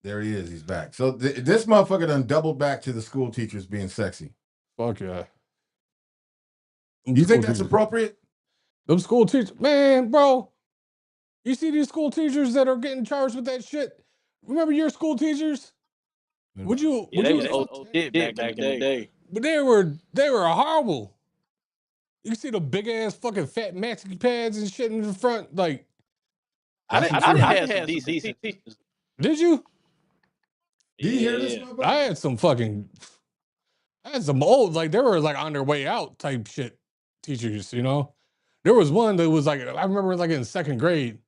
There he is. He's back. So this motherfucker done doubled back to the school teachers being sexy. Fuck yeah. You think that's appropriate? Them school teachers, man, bro. You see these school teachers that are getting charged with that shit? Remember your school teachers? Would you? Yeah, would they you? was old shit back in the day. But they were horrible. You see the big ass fucking fat maxi pads and shit in the front, like. I didn't have some decent teachers. Did you? Did you hear this? I had some old, like they were like on their way out type shit teachers, you know? There was one that was like, I remember like in second grade.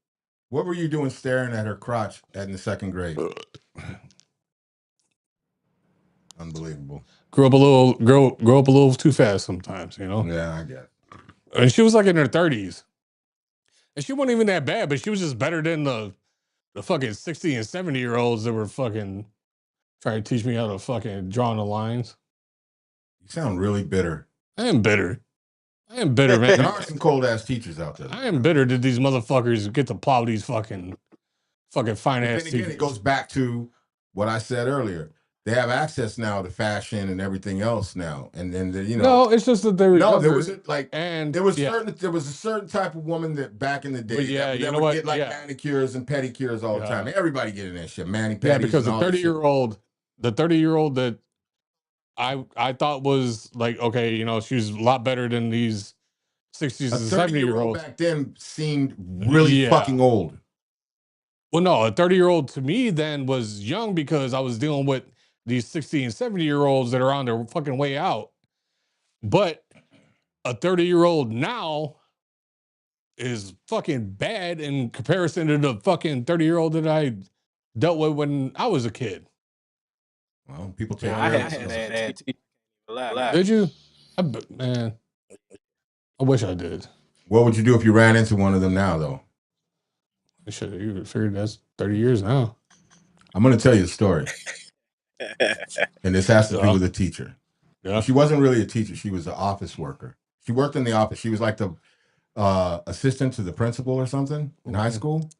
What were you doing staring at her crotch in the second grade? Unbelievable. Grow up a little too fast sometimes, you know? Yeah, I get it. And she was like in her 30s. And she wasn't even that bad, but she was just better than the fucking 60 and 70-year-olds that were fucking trying to teach me how to fucking draw on the lines. You sound really bitter. I am bitter. Man. There are some cold ass teachers out there. I am bitter that these motherfuckers get to plow these fucking fine ass teachers. It goes back to what I said earlier. They have access now to fashion and everything else now, and then you know. No, it's just that they were no. younger, There was there was a certain type of woman that back in the day that would get like manicures and pedicures all the time. Everybody getting that shit, mani pedis. Yeah, because the 30-year-old that I thought was like, okay, you know, she's a lot better than these 60s and 70-year-olds. Back then seemed really fucking old. Well, no, a 30-year-old to me then was young because I was dealing with these 60 and 70-year-olds that are on their fucking way out. But a 30-year-old now is fucking bad in comparison to the fucking 30-year-old that I dealt with when I was a kid. Well, people take I had bad teachers. Did you? Man, I wish I did. What would you do if you ran into one of them now, though? I should have figured that's 30 years now. I'm going to tell you a story. And this has to do with a teacher. Yeah. She wasn't really a teacher. She was an office worker. She worked in the office. She was like the assistant to the principal or something in high school.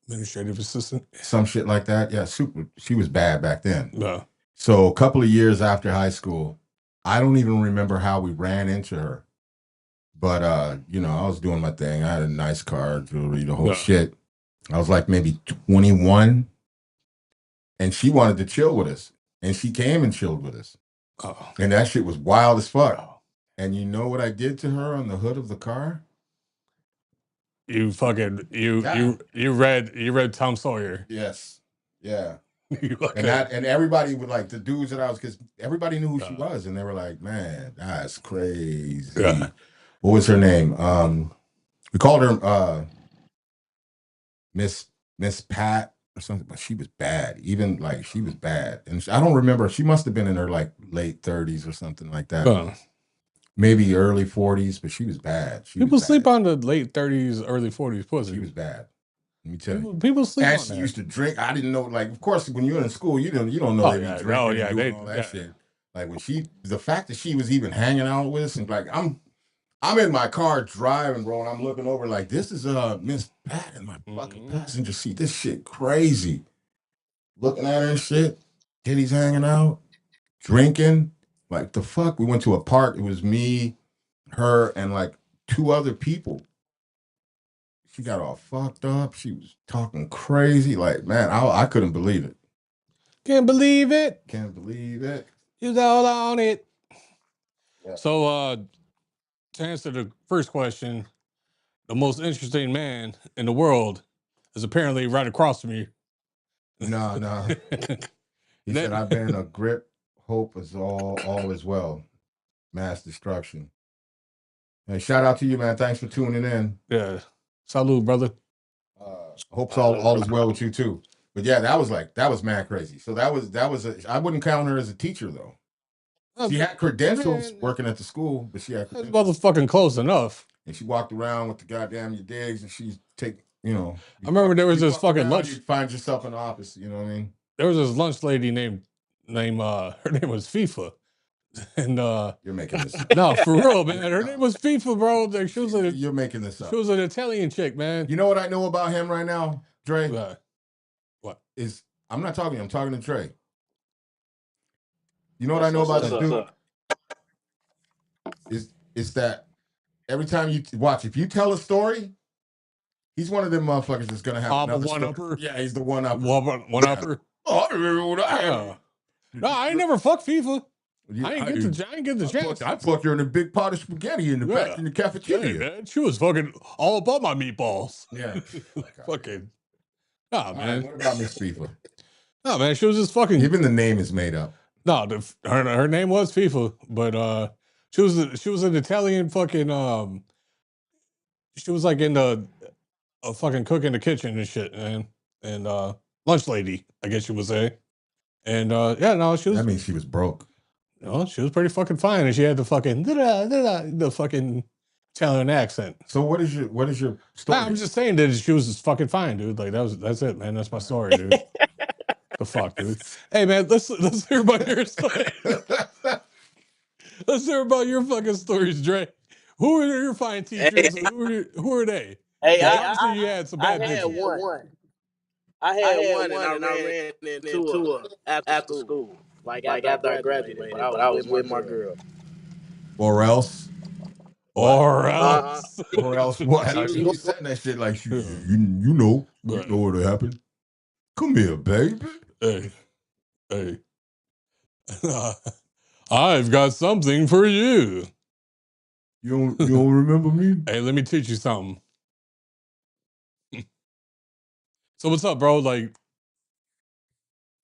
Administrative assistant. Some shit like that. Yeah, super. She was bad back then. Yeah. So a couple of years after high school, I don't even remember how we ran into her. But, you know, I was doing my thing. I had a nice car, jewelry, the whole shit. I was like maybe 21. And she wanted to chill with us. And she came and chilled with us. Oh. And that shit was wild as fuck. Oh. And you know what I did to her on the hood of the car? You fucking, you read Tom Sawyer. Yes. Yeah. And everybody would like the dudes that I was, because everybody knew who she was. And they were like, man, that's crazy. Yeah. What was her name? We called her Miss Pat or something, but she was bad. Even like she was bad. And I don't remember. She must have been in her like late 30s or something like that. Maybe early 40s, but she was bad. People sleep on the late 30s, early 40s pussy. She was bad. Let me tell you. People sleep on that. And she used to drink. I didn't know, like, of course, when you're in school, you don't know they be drinking and doing all that shit. Like when the fact that she was even hanging out with us, and like I'm in my car driving, bro, and I'm looking over like, this is Miss Pat in my fucking passenger seat. This shit crazy. Looking at her and shit. Kitty's hanging out, drinking. Like the fuck? We went to a park. It was me, her, and like 2 other people. She got all fucked up. She was talking crazy. Like, man, I couldn't believe it. Can't believe it. Can't believe it. You was all on it. Yeah. So, to answer the first question, the most interesting man in the world is apparently right across from you. No. He said, I've been a grip. Hope is all is well. Mass destruction. Hey, shout out to you, man. Thanks for tuning in. Yeah. Salute, brother. Hopes all is well with you too. But yeah, that was mad crazy. So that was I wouldn't count her as a teacher though. She had credentials working at the school, but she had That's credentials. motherfucking close enough. And she walked around with the goddamn your digs, and she's take, I remember there was this fucking lunch. You'd find yourself in the office. You know what I mean? There was this lunch lady named her name was FIFA. And you're making this up. No, for real, man. Her name was FIFA, bro. Like, you're making this up. She was an Italian chick, man. You know what I know about him right now, Dre? What? I'm not talking, I'm talking to Trey. You know what I know about this dude? Is that every time you watch, if you tell a story, he's one of them motherfuckers that's gonna have another one-upper. Yeah, he's the one-upper. One-upper. Oh, I remember what I had. No, I ain't never fucked FIFA. I ain't get the chance. I fucked her in a big pot of spaghetti in the back in the cafeteria. Yeah, man. She was fucking all about my meatballs. Yeah. Fucking. Nah, man. What about Miss FIFA? No, man. She was just fucking. Even the name is made up. No, her name was FIFA, but she was an Italian fucking she was like in the fucking cook in the kitchen and shit, man. And lunch lady, I guess you would say. And yeah, no, she was. That means she was broke. No, she was pretty fucking fine, and she had the fucking the fucking Italian accent. So what is your story? Nah, I'm just saying that she was just fucking fine, dude. Like that's it, man. That's my story, dude. The fuck, dude. Hey, man, let's hear about your story. Let's hear about your fucking stories, Dre. Who are your fine teachers? Who are they? Hey, obviously you had some bad bitches. I had one, and I ran into her after school. Like after I graduated, but I was with my girl. Or else what? You said that shit like you know what happened. Come here, baby. Hey. I've got something for you. You don't remember me? Hey, let me teach you something. So what's up, bro? Like,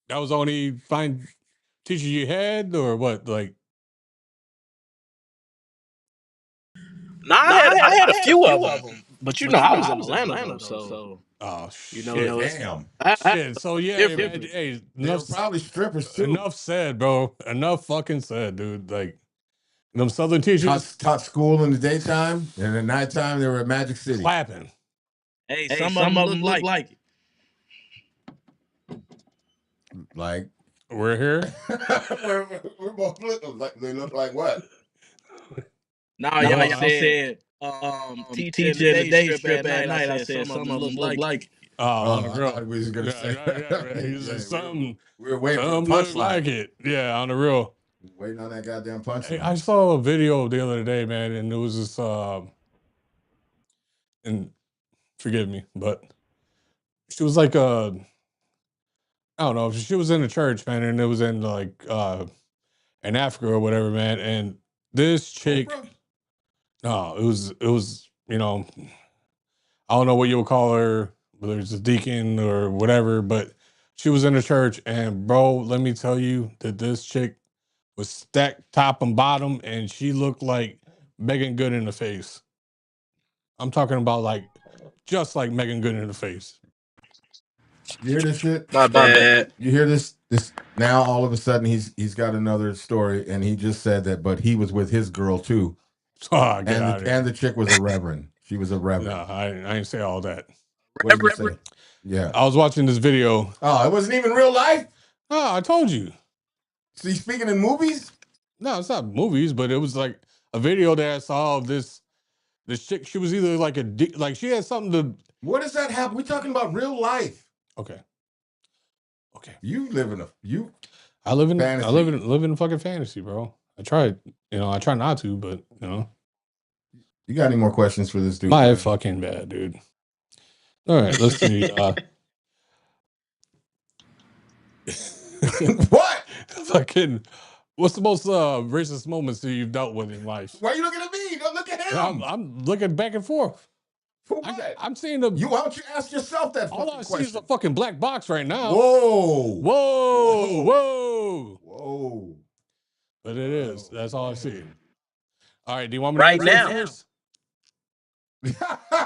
that was the only fine teacher you had, or what? Like, I had a few of them, but I was in Atlanta, so oh shit, damn, shit. So yeah, man, hey, enough, probably strippers too. Enough said, bro. Enough fucking said, dude. Like, them Southern teachers taught school in the daytime, and at nighttime they were at Magic City clapping. Hey, some of them look like it. Like we're here. we're both like they look like what? Y'all said teacher the day strip at night. I said some of them look like it. Oh, on the real. I thought we was gonna say something. We're waiting for the punchline. Like it, yeah, on the real. Waiting on that goddamn punchline. Hey, I saw a video the other day, man, and it was this. And forgive me, but she was like I don't know. She was in a church, man, and it was in like in Africa or whatever, man. And this chick, no, it was I don't know what you would call her, whether it's a deacon or whatever, but she was in a church, and bro, let me tell you that this chick was stacked top and bottom, and she looked like Megan Good in the face. I'm talking about like just like Megan Good in the face. You hear this shit? My bad. You hear this now? All of a sudden, he's got another story, and he just said that, but he was with his girl too. Oh, and the chick was a reverend. She was a reverend. No, I didn't say all that. What did you say? Yeah, I was watching this video. Oh, it wasn't even real life. Oh, I told you. So you speaking in movies? No, it's not movies, but it was like a video that I saw of this chick. She was either like like she had something to. What does that have? We talking about real life. Okay. You live in I live in fucking fantasy, bro. I try not to, but You got any more questions for this dude? My fucking bad, dude. All right, let's see. What? Fucking. What's the most racist moments that you've dealt with in life? Why are you looking at me? Don't look at him. I'm looking back and forth. For what? I'm seeing the. Why don't you ask yourself that? All I see is a fucking black box right now. Whoa. But it is. That's all I see. All right. Do you want me right to now?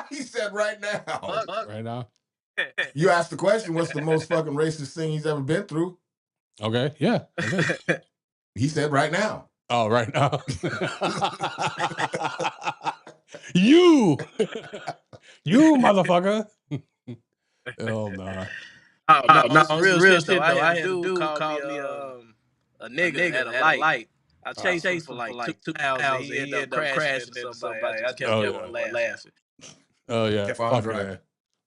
He said right now. Right now. You asked the question, what's the most fucking racist thing he's ever been through? Okay, yeah. He said right now. Oh, right now. you motherfucker. Hell nah. Oh, no, it's real shit though. I had a dude call me a nigga at a light. I chased him for like 2 miles, and he ended up crashing into somebody. I just kept on laughing. Oh yeah, Fuck yeah.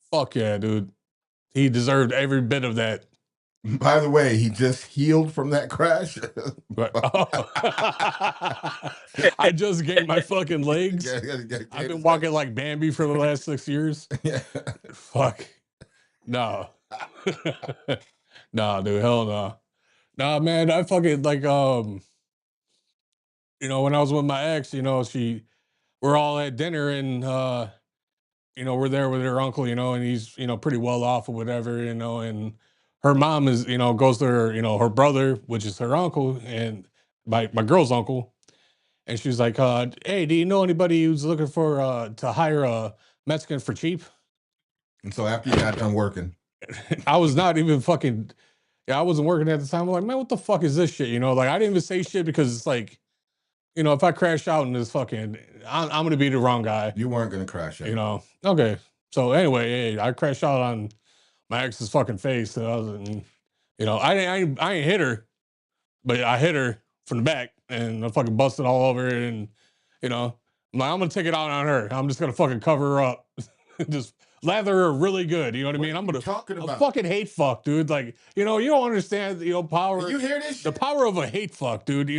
Fuck yeah, dude. He deserved every bit of that. By the way, he just healed from that crash. But, I just gained my fucking legs. I've been walking like Bambi for the last 6 years. Fuck. No. Nah, dude, hell no. Nah, man, I fucking like when I was with my ex, we're all at dinner and we're there with her uncle, and he's, pretty well off or whatever, and her mom is, goes to her, her brother, which is her uncle, and my girl's uncle. And she's like, hey, do you know anybody who's looking for to hire a Mexican for cheap? And so after you got done working, I was not even fucking, I wasn't working at the time. I'm like, man, what the fuck is this shit? Like, I didn't even say shit because it's like, if I crash out in this fucking, I'm going to be the wrong guy. You weren't going to crash out. Okay. So anyway, hey, I crashed out on my ex's fucking face. I ain't hit her, but I hit her from the back and I fucking busted all over it. And, I'm like, I'm going to take it out on her. I'm just going to fucking cover her up. Just lather her really good. You know what I mean? I'm going to fucking hate fuck, dude. Like, you don't understand, power. You hear this? The power of a hate fuck, dude. This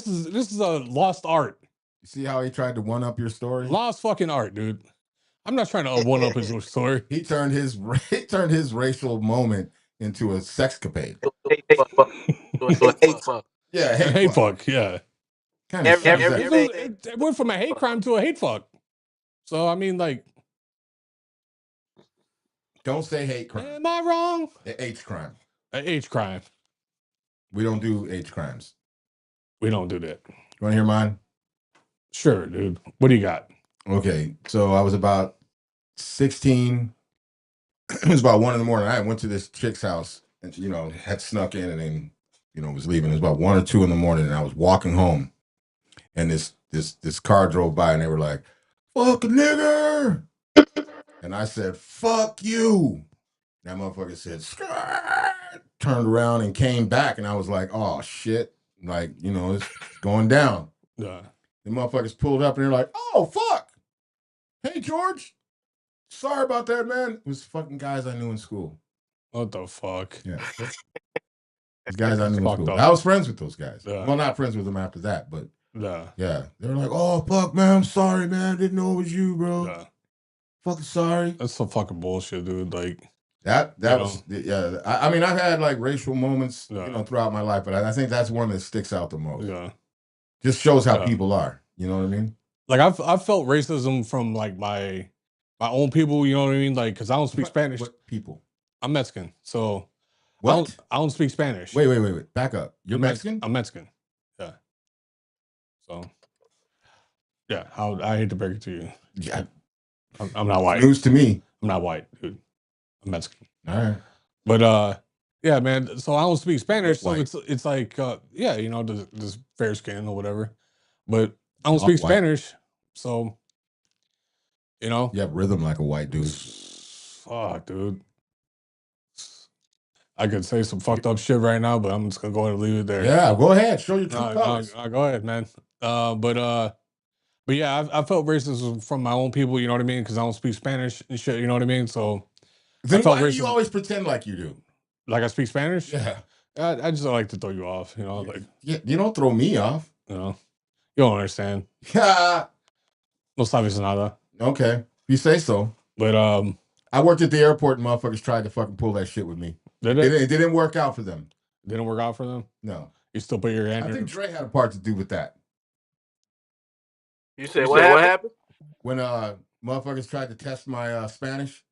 is a lost art. You see how he tried to one up your story? Lost fucking art, dude. I'm not trying to one up his story. He turned his racial moment into a sexcapade. Hate fuck. Yeah, hate fuck. Yeah. Kind of it went from a hate crime to a hate fuck. So I mean, like, don't say hate crime. Am I wrong? H crime. H crime. We don't do H crimes. We don't do that. You want to hear mine? Sure, dude. What do you got? Okay, so I was about 16. It was about 1 a.m. I went to this chick's house and had snuck in and then was leaving. It was about 1 or 2 a.m. and I was walking home, and this car drove by and they were like, "Fuck a nigger," and I said, "Fuck you." That motherfucker said, "Skirt," turned around and came back, and I was like, "Oh shit!" Like it's going down. Yeah. The motherfuckers pulled up and they're like, "Oh fuck, hey George, sorry about that, man." It was fucking guys I knew in school. What the fuck? Yeah. Guys I knew in school. I was friends with those guys. Yeah. Well, not friends with them after that, but yeah. They were like, "Oh fuck, man, I'm sorry, man. Didn't know it was you, bro. Yeah. Fucking sorry." That's some fucking bullshit, dude. Like that was I mean, I've had like racial moments, throughout my life, but I think that's one that sticks out the most. Yeah. Just shows how people are. You know what I mean? Like I've felt racism from like my own people. You know what I mean? Like, because I don't speak Spanish. What people? I'm Mexican, so what? I don't speak Spanish. Wait. Back up. You're Mexican? I'm Mexican. Yeah. So, yeah. I hate to break it to you. Yeah. I'm not white. News to me. I'm not white, dude. I'm Mexican. All right. But yeah, man. So I don't speak Spanish, so it's like this fair skin or whatever. But I don't speak Spanish, so you have rhythm like a white dude. Fuck, dude. I could say some fucked up shit right now, but I'm just gonna go ahead and leave it there. Yeah, go ahead. Show your true colors. Go ahead, man. But yeah, I felt racism from my own people. You know what I mean? Because I don't speak Spanish and shit. You know what I mean? So then why do you always pretend like you do? Like I speak Spanish? Yeah. I just like to throw you off. Like you don't throw me off. You don't understand. Yeah. No sabes nada. Okay, you say so. But I worked at the airport and motherfuckers tried to fucking pull that shit with me. Did it? It didn't work out for them. Didn't work out for them? No. You still put your hand. I think Dre had a part to do with that. You said what happened? When motherfuckers tried to test my Spanish.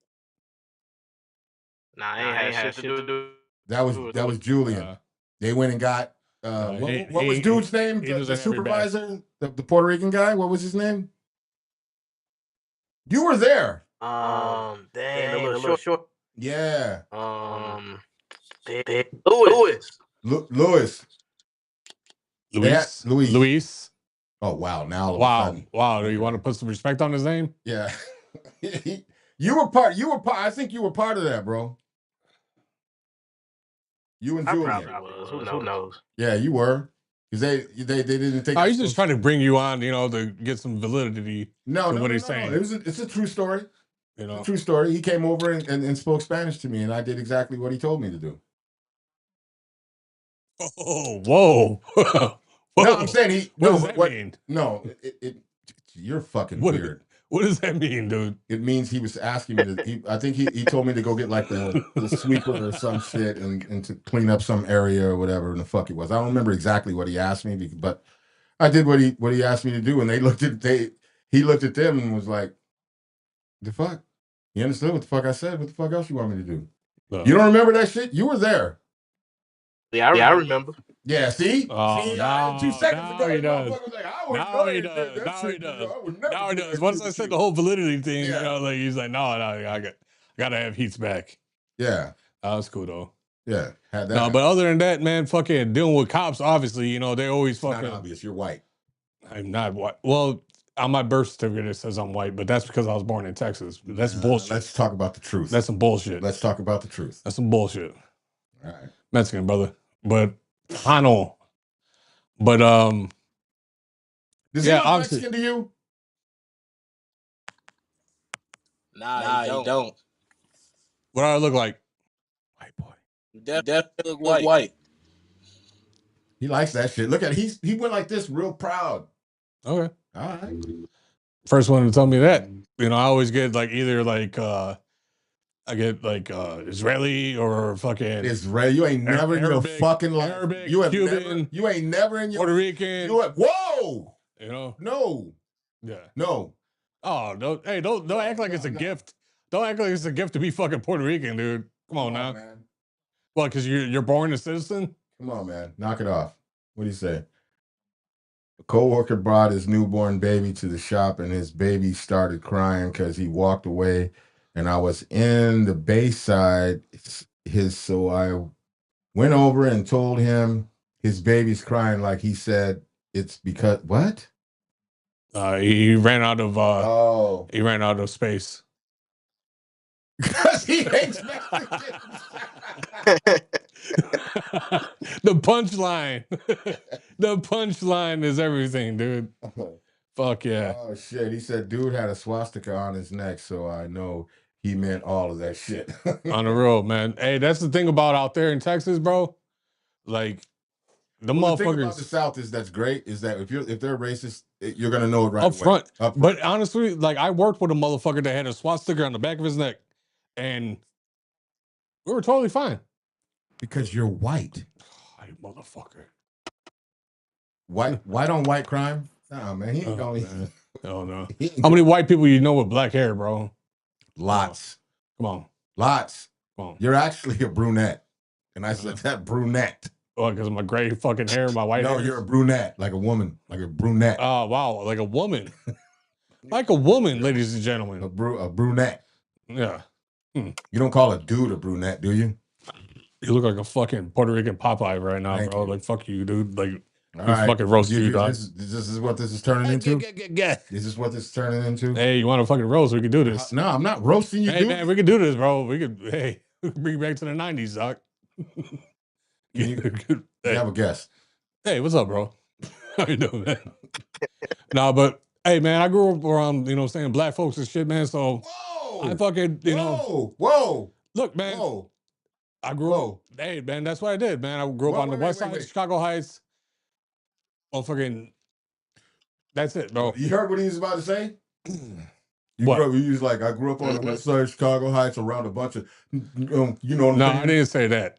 Nah, I ain't had shit to do. That was Julian. They went and got what was dude's name? The supervisor, the Puerto Rican guy. What was his name? You were there. Dang, the little short. Yeah. Lewis. Lewis. Luis. Luis. Oh wow! Now all of a sudden, wow. Do you want to put some respect on his name? Yeah. You were part. I think you were part of that, bro. You and Julian. I probably was. Who knows? Yeah, you were. Because they didn't think. He's just trying to bring you on, to get some validity. No, what he's saying. It's a true story. It's a true story. He came over and spoke Spanish to me, and I did exactly what he told me to do. Oh, whoa. Whoa. No, I'm saying what does that mean? No, you're fucking weird. What does that mean, dude? It means he was asking me to. I think he told me to go get like the sweeper or some shit and to clean up some area or whatever the fuck it was. I don't remember exactly what he asked me, but I did what he asked me to do, and he looked at them and was like, "The fuck? You understood what the fuck I said? What the fuck else you want me to do? No. You don't remember that shit? You were there." Yeah, I remember. Yeah, see? Oh, see, 2 seconds ago, he does. Was like, I now he does. Now he does. Once I said the whole validity thing, he's like, no, I gotta have Heats back. Yeah. That was cool, though. Yeah. Had that. No, but other than that, man, fucking dealing with cops, obviously, they always fucking. It's not obvious. You're white. I'm not white. Well, on my birth certificate, it says I'm white, but that's because I was born in Texas. That's bullshit. Let's talk about the truth. That's some bullshit. Let's talk about the truth. That's some bullshit. All right. Mexican, brother. But I know. But does he look Mexican to you? Nah, you don't. What do I look like? White boy. Definitely look white. He likes that shit. Look at he went like this, real proud. Okay. All right. First one to tell me that. I always get like either like I get like Israeli or fucking Israel. You ain't never in your fucking life. Arabic, you have Cuban. You ain't never in your Puerto Rican. Whoa. No. Yeah. No. Oh, don't act like it's a gift. Don't act like it's a gift to be fucking Puerto Rican, dude. Come on now. Man. Well, because you're born a citizen? Come on, man. Knock it off. What do you say? A coworker brought his newborn baby to the shop, and his baby started crying because he walked away. And I was in the Bayside, so I went over and told him his baby's crying. Like he said, it's because what? He ran out of he ran out of space. Because he hates Mexicans. The punchline. The punchline is everything, dude. Fuck yeah. Oh shit. He said dude had a swastika on his neck, so I know he meant all of that shit. On the road, man. Hey, that's the thing about out there in Texas, bro. Like the motherfuckers. The thing about the South is that's great is that if they're racist, you're gonna know it right up front. But honestly, like I worked with a motherfucker that had a swastika on the back of his neck, and we were totally fine. Because you're white. Oh, you motherfucker. White on white crime? Nah, man. He ain't going. Oh no. How many white people you know with black hair, bro? Lots. Come on. Lots. Come on. You're actually a brunette. And I said that brunette. Oh, because of my gray fucking hair, my white hair? No, you're a brunette, like a woman, like a brunette. Oh, wow. Like a woman. Like a woman, ladies and gentlemen. A brunette. Yeah. You don't call a dude a brunette, do you? You look like a fucking Puerto Rican Popeye right now, bro. Like, fuck you, dude. Like, right. Fucking roast you, dog. This is what this is turning into? Is this what this is turning into? Hey, you want to fucking roast? We can do this. No, I'm not roasting you, Hey, man, we can do this, bro. We could, hey, bring you back to the 90s, doc. You have a guest. Hey, what's up, bro? How you doing, man? Nah, but, hey, man, I grew up around, saying black folks and shit, man, so whoa, I fucking, whoa. Look, man. Whoa. I grew up. Hey, man, that's what I did, man. I grew up on the west side of Chicago Heights. Oh, fucking. That's it, bro. You heard what he was about to say? He was like, I grew up on the west side of Chicago Heights around a bunch of, No, I didn't say that.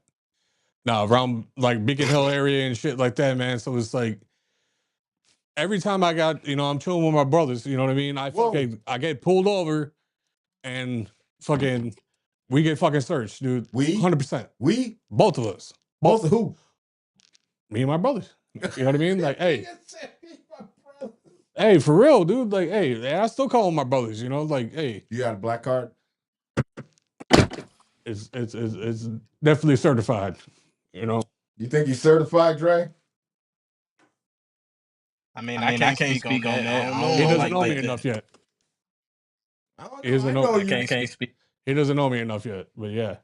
No, around like Beacon Hill area and shit like that, man. So it's like every time I got, I'm chilling with my brothers, you know what I mean? I get pulled over and fucking. We get fucking searched, dude. 100%. We? Both of us. Both of who? Me and my brothers. You know what I mean? Like, hey, Hey, for real, dude. Like, hey, I still call them my brothers. You know, like, hey, You got a black card? it's definitely certified. You know. You think he's certified, Dre? I mean, I can't speak on that. I don't He know doesn't know me enough yet. He doesn't know. I can't speak. He doesn't know me enough yet. But yeah,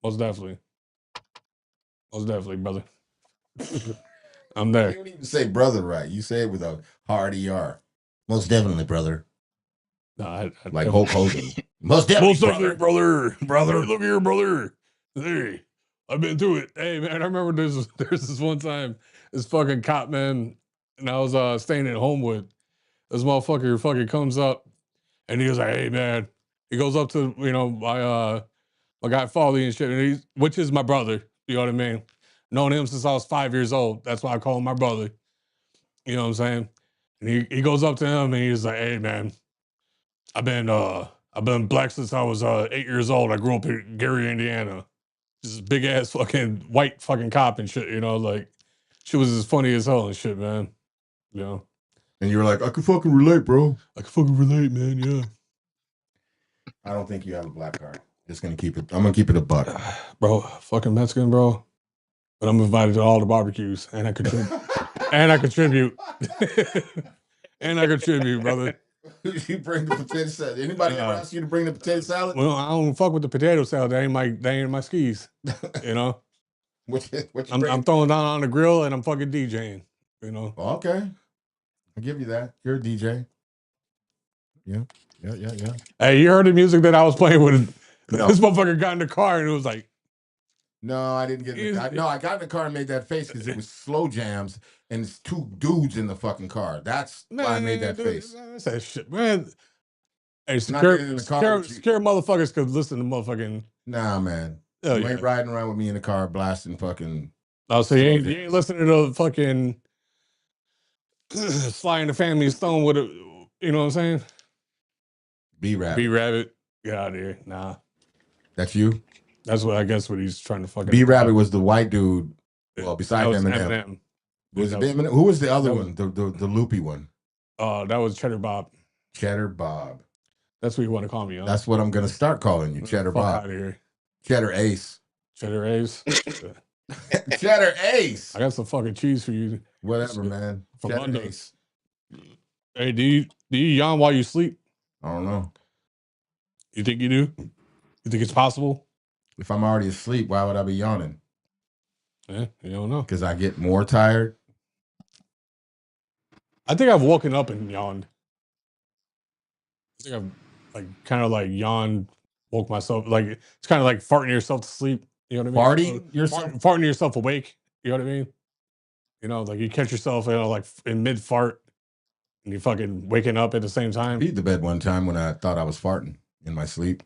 most definitely, brother. I'm there. You don't even say brother right. You say it with a hard ER. Most definitely, brother. No, I like Hulk Hogan. Most definitely, brother. Hey, look here, brother. Hey, I've been through it. Hey, man, I remember there's this one time, this fucking cop, man, and I was staying at home with this motherfucker. Fucking comes up, and he was like, "Hey, man," he goes up to my guy Foley and shit, and which is my brother. You know what I mean? Known him since I was 5 years old. That's why I call him my brother. You know what I'm saying? And he goes up to him and he's like, "Hey, man, I've been black since I was 8 years old. I grew up in Gary, Indiana. This big ass fucking white fucking cop and shit, you know, like she was as funny as hell and shit, man. You know. And you were like, I can fucking relate, bro. I can fucking relate, man, yeah. I don't think you have a black card. Just gonna keep it. I'm gonna keep it a buck. Bro, fucking Mexican, bro. But I'm invited to all the barbecues and I contribute. and I contribute. and I contribute, brother. You bring the potato salad. Anybody ever ask you to bring the potato salad? Well, I don't fuck with the potato salad. That ain't my skis. You know? I'm throwing down on the grill and I'm fucking DJing. You know? Okay. I'll give you that. You're a DJ. Yeah. Hey, you heard the music that I was playing with? No. This motherfucker got in the car and it was like, no, I didn't get in the car. No, I got in the car and made that face because it was slow jams and it's two dudes in the fucking car. That's why I made that face. That's that shit, man. Hey, scare motherfuckers could listen to motherfucking. Nah, man. You ain't riding around with me in the car blasting fucking. Oh, so you ain't listening to the fucking Sly and the Family Stone with it. You know what I'm saying? B-Rabbit. Get out of here. Nah. That's you? That's what I guess what he's trying to fucking. B-Rabbit was the white dude. Well, besides Eminem. Was it Eminem? Who was the other one? The loopy one? That was Cheddar Bob. Cheddar Bob. That's what you want to call me, huh? That's what I'm gonna start calling you, Cheddar Bob. Out of here. Cheddar Ace. Cheddar Ace. Cheddar Ace. I got some fucking cheese for you. Whatever, man. From Cheddar London. Ace. Hey, do you yawn while you sleep? I don't know. You think you do? You think it's possible? If I'm already asleep, why would I be yawning? Yeah, you don't know. Because I get more tired. I think I've woken up and yawned. I think I've kind of yawned, woke myself. Like it's kind of like farting yourself to sleep. You know what I mean? Farting yourself awake. You know what I mean? You know, like you catch yourself, like in mid fart, and you fucking waking up at the same time. I beat the bed one time when I thought I was farting in my sleep.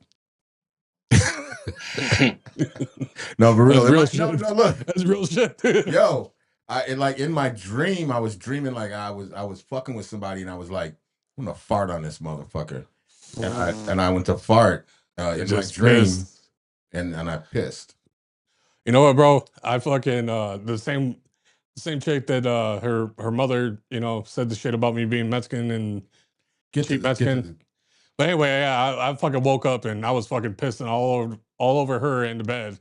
No, for real. No, look. That's real shit. Yo, in my dream, I was dreaming like I was fucking with somebody, and I was like, I'm gonna fart on this motherfucker, and I went to fart in my dream, and I pissed. You know what, bro? I fucking the same chick that her mother, said the shit about me being Mexican and cheap Mexican. But anyway, yeah, I fucking woke up and I was fucking pissing all over her in the bed.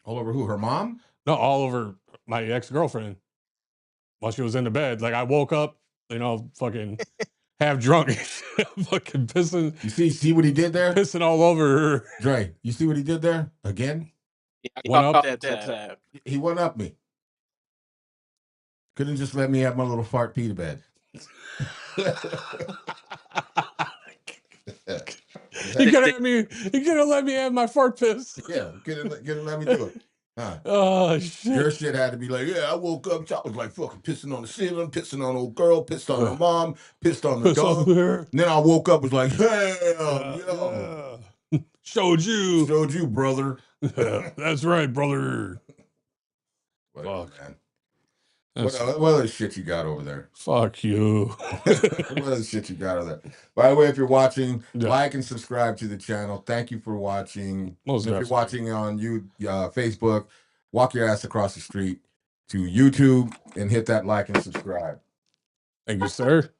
All over who? Her mom? No, all over my ex-girlfriend while she was in the bed. Like I woke up, fucking half drunk, fucking pissing. You see what he did there? Pissing all over her. Dre, you see what he did there again? One up that time. He one up me. Couldn't just let me have my little fart pee to bed. He could have let me have my fart piss. Yeah, couldn't let me do it. Huh. Oh shit! Your shit had to be like, yeah, I woke up, I was like fucking pissing on the ceiling, pissing on old girl, pissed on her mom, pissed on the dog. And then I woke up, was like, hell, showed you, brother. That's right, brother. Fuck, man. What other shit you got over there? Fuck you. What other shit you got over there? By the way, if you're watching, like and subscribe to the channel. Thank you for watching. If you're watching on Facebook, walk your ass across the street to YouTube and hit that like and subscribe. Thank you, sir.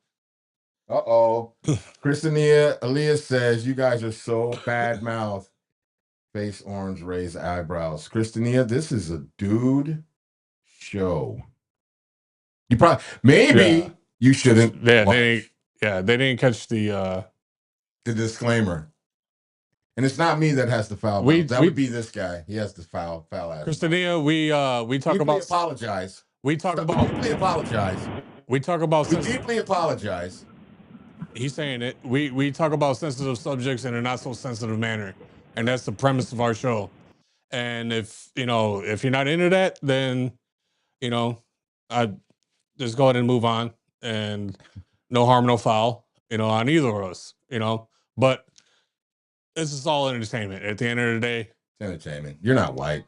Uh-oh. Christina Elias says, you guys are so bad mouth. Face orange, raised eyebrows. Christina, this is a dude show. You probably, maybe you shouldn't. Yeah, they didn't catch the disclaimer. And it's not me that has the foul mouth. That would be this guy. He has the foul ass. Christina, we talk about apologize. We talk about deeply apologize. We talk about We deeply apologize. He's saying it. We talk about sensitive subjects in a not so sensitive manner. And that's the premise of our show. And if you're not into that, then I just go ahead and move on, and no harm, no foul, on either of us, but this is all entertainment at the end of the day. It's entertainment. You're not white.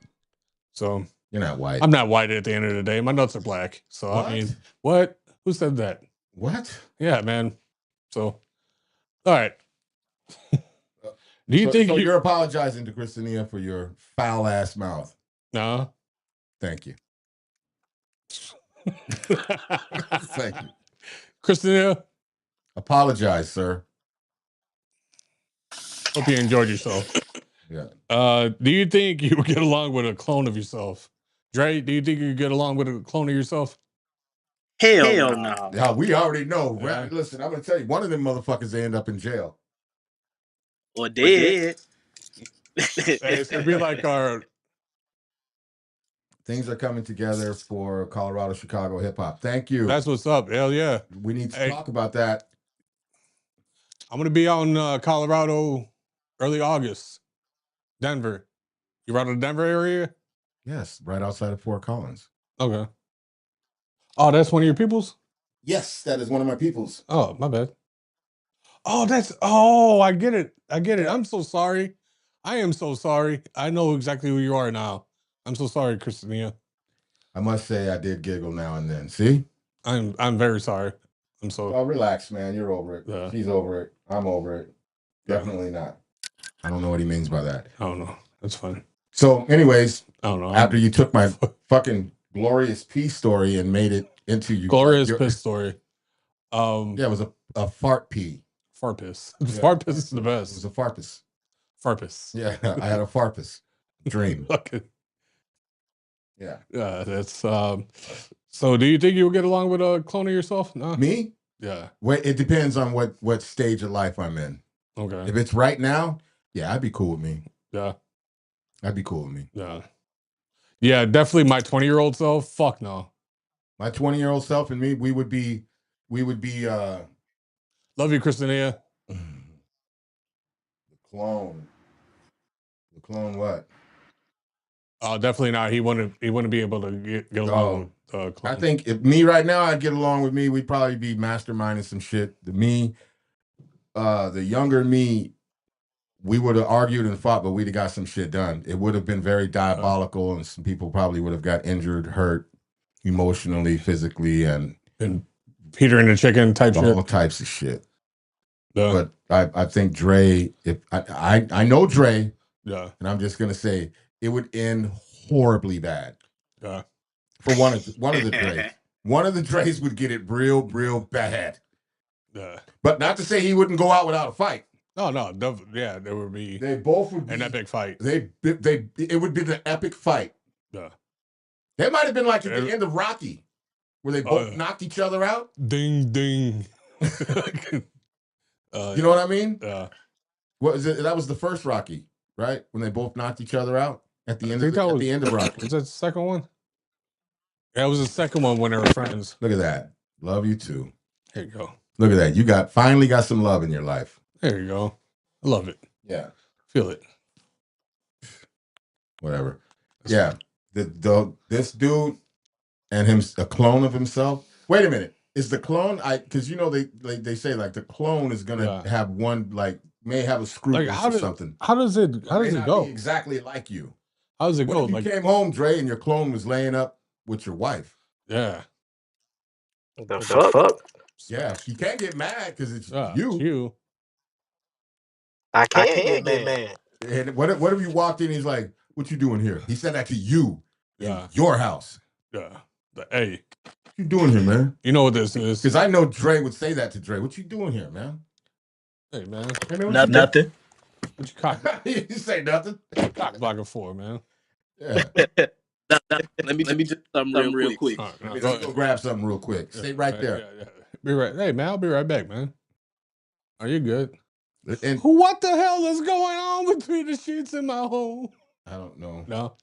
So you're not white. I'm not white at the end of the day. My nuts are black. So what? I mean, what? Who said that? What? Yeah, man. So, all right. Do you think you're apologizing to Christina for your foul ass mouth? No. Thank you. Thank you. Christina. Apologize, sir. Hope you enjoyed yourself. Yeah. Do you think you would get along with a clone of yourself? Dre, do you think you could get along with a clone of yourself? Hell no. Yeah, we already know. Yeah. Listen, I'm gonna tell you, one of them motherfuckers they end up in jail. Or dead. It's gonna be like our things are coming together for Colorado, Chicago hip hop. Thank you. That's what's up. Hell yeah. We need to talk about that. I'm gonna be out in Colorado early August. Denver. You out of the Denver area? Yes, right outside of Fort Collins. Okay. Oh, that's one of your peoples? Yes, that is one of my peoples. Oh, my bad. Oh, I get it. I'm so sorry. I am so sorry. I know exactly who you are now. I'm so sorry, Christina. I must say I did giggle now and then. See? I'm very sorry. I'm so relax, man. You're over it. Yeah. She's over it. I'm over it. Definitely not. I don't know what he means by that. I don't know. That's fine. So, anyways, I don't know. After you took my fucking glorious peace story and made it into glorious piss story. Yeah, it was a fart pee. Fart piss. Yeah. Fart piss is the best. It was a farpus. Farpus. Yeah, I had a farpus dream. Okay. Yeah. Yeah, that's so do you think you'll get along with a clone of yourself? No. Me? Yeah. Well, it depends on what stage of life I'm in. Okay. If it's right now, yeah, I'd be cool with me. Yeah. That'd be cool with me. Yeah. Yeah, definitely my 20-year-old self. Fuck no. My 20-year-old self and me, we would be love you, Christina. The clone. The clone what? Definitely not. He wouldn't be able to get along with clone. I think if me right now, I'd get along with me. We'd probably be masterminding some shit. The younger me, we would have argued and fought, but we'd have got some shit done. It would have been very diabolical, and some people probably would have got injured, hurt, emotionally, physically, and Peter and the chicken type shit. All types of shit. Yeah. But I think Dre, if I know Dre, yeah, and I'm just gonna say it would end horribly bad. Yeah. For one of the Dre's. One of the Dre's would get it real bad. Yeah. But not to say he wouldn't go out without a fight. No, yeah, there would be. They both would be an epic fight. It would be the epic fight. Yeah. They might have been like at the end of Rocky, where they both knocked each other out. Ding ding. You know what I mean? Yeah. What is it? That was the first Rocky, right? When they both knocked each other out at the end of Rocky. Was that the second one? Yeah, it was the second one when they were friends. Look at that. Love you too. There you go. Look at that. You finally got some love in your life. There you go. I love it. Yeah. Feel it. Whatever. Yeah. This dude and him, a clone of himself. Wait a minute. Is the clone? Because they say like the clone is gonna have one may have a screw or something. How does it go? Exactly like you. How does it go? If you came home, Dre, and your clone was laying up with your wife. Yeah. The fuck? Yeah, you can't get mad because it's you. It's you. I can't get mad. And what if you walked in? He's like, "What you doing here?" He said that to you in your house. Yeah. Hey, you doing here, man? You know what this is? Because I know Dre would say that to Dre. What you doing here, man? Hey, man. Hey, man, Nothing. What you cock? You say nothing. Cock blocking for, man. Yeah. Let me do something real quick. All right, no, Let me go grab something real quick. Stay right there. Yeah. Be right. Hey, man, I'll be right back, man. Are you good? And What the hell is going on between the sheets in my home? I don't know. No.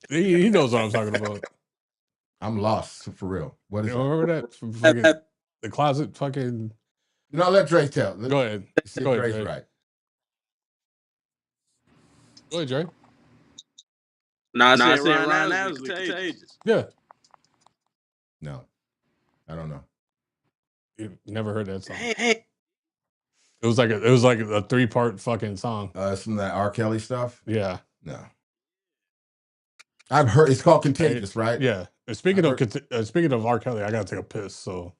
he knows what I'm talking about. I'm lost for real. What is You it? remember that? From fucking the closet fucking. No, let Dre tell. Go ahead. See Go if ahead, Dre's Dre. right. Go ahead, Dre. I said Ryan Adams was contagious. Yeah. No, I don't know. You never heard that song. Hey. It was like a 3-part fucking song. Some of that R. Kelly stuff. Yeah. No. I've heard it's called Contagious, right? Yeah. And speaking of R. Kelly, I gotta take a piss, so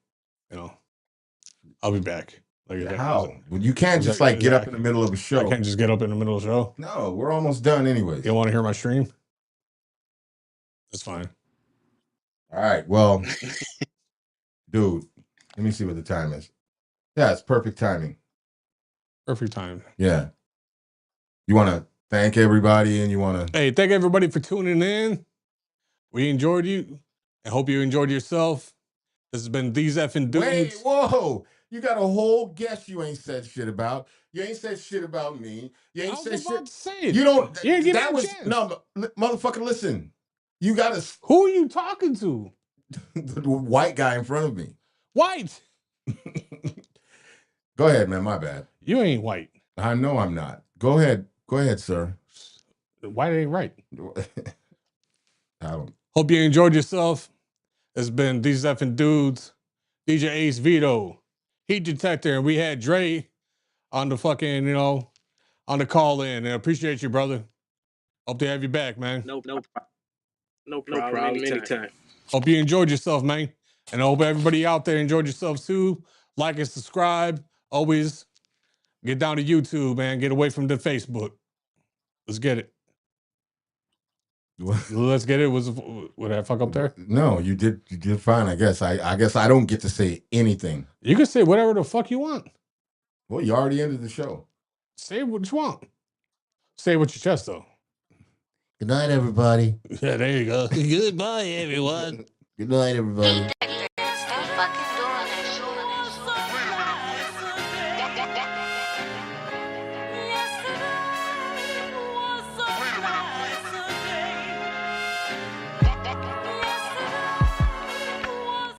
I'll be back. Like how? Well, you can't just like get up in the middle of a show. I can't just get up in the middle of the show. No, we're almost done anyways. You don't want to hear my stream? That's fine. All right. Well, dude, let me see what the time is. Yeah, it's perfect timing. Perfect time. Yeah. You want to thank everybody and you want to... Hey, thank everybody for tuning in. We enjoyed you. I hope you enjoyed yourself. This has been These Effing Dudes. Wait, whoa. You got a whole guest you ain't said shit about. You ain't said shit about me. You ain't said shit. Say it. You don't... Yeah, give that me a was... chance. No, motherfucker, listen. You got to... Who are you talking to? The white guy in front of me. White. Go ahead, man. My bad. You ain't white. I know I'm not. Go ahead. Go ahead, sir. White ain't right. I don't... Hope you enjoyed yourself. It's been These Effing Dudes, DJ Ace Vito, Heat Detector, and we had Dre on the fucking, on the call in. And I appreciate you, brother. Hope to have you back, man. No problem. Anytime. Hope you enjoyed yourself, man. And I hope everybody out there enjoyed yourselves too. Like and subscribe. Always get down to YouTube, man. Get away from the Facebook. Let's get it. Let's get it. Would I fuck up there? No, you did fine, I guess. I guess I don't get to say anything. You can say whatever the fuck you want. Well, you already ended the show. Say what you want. Say it with your chest, though. Good night, everybody. Yeah, there you go. Goodbye, everyone. Good night, everybody.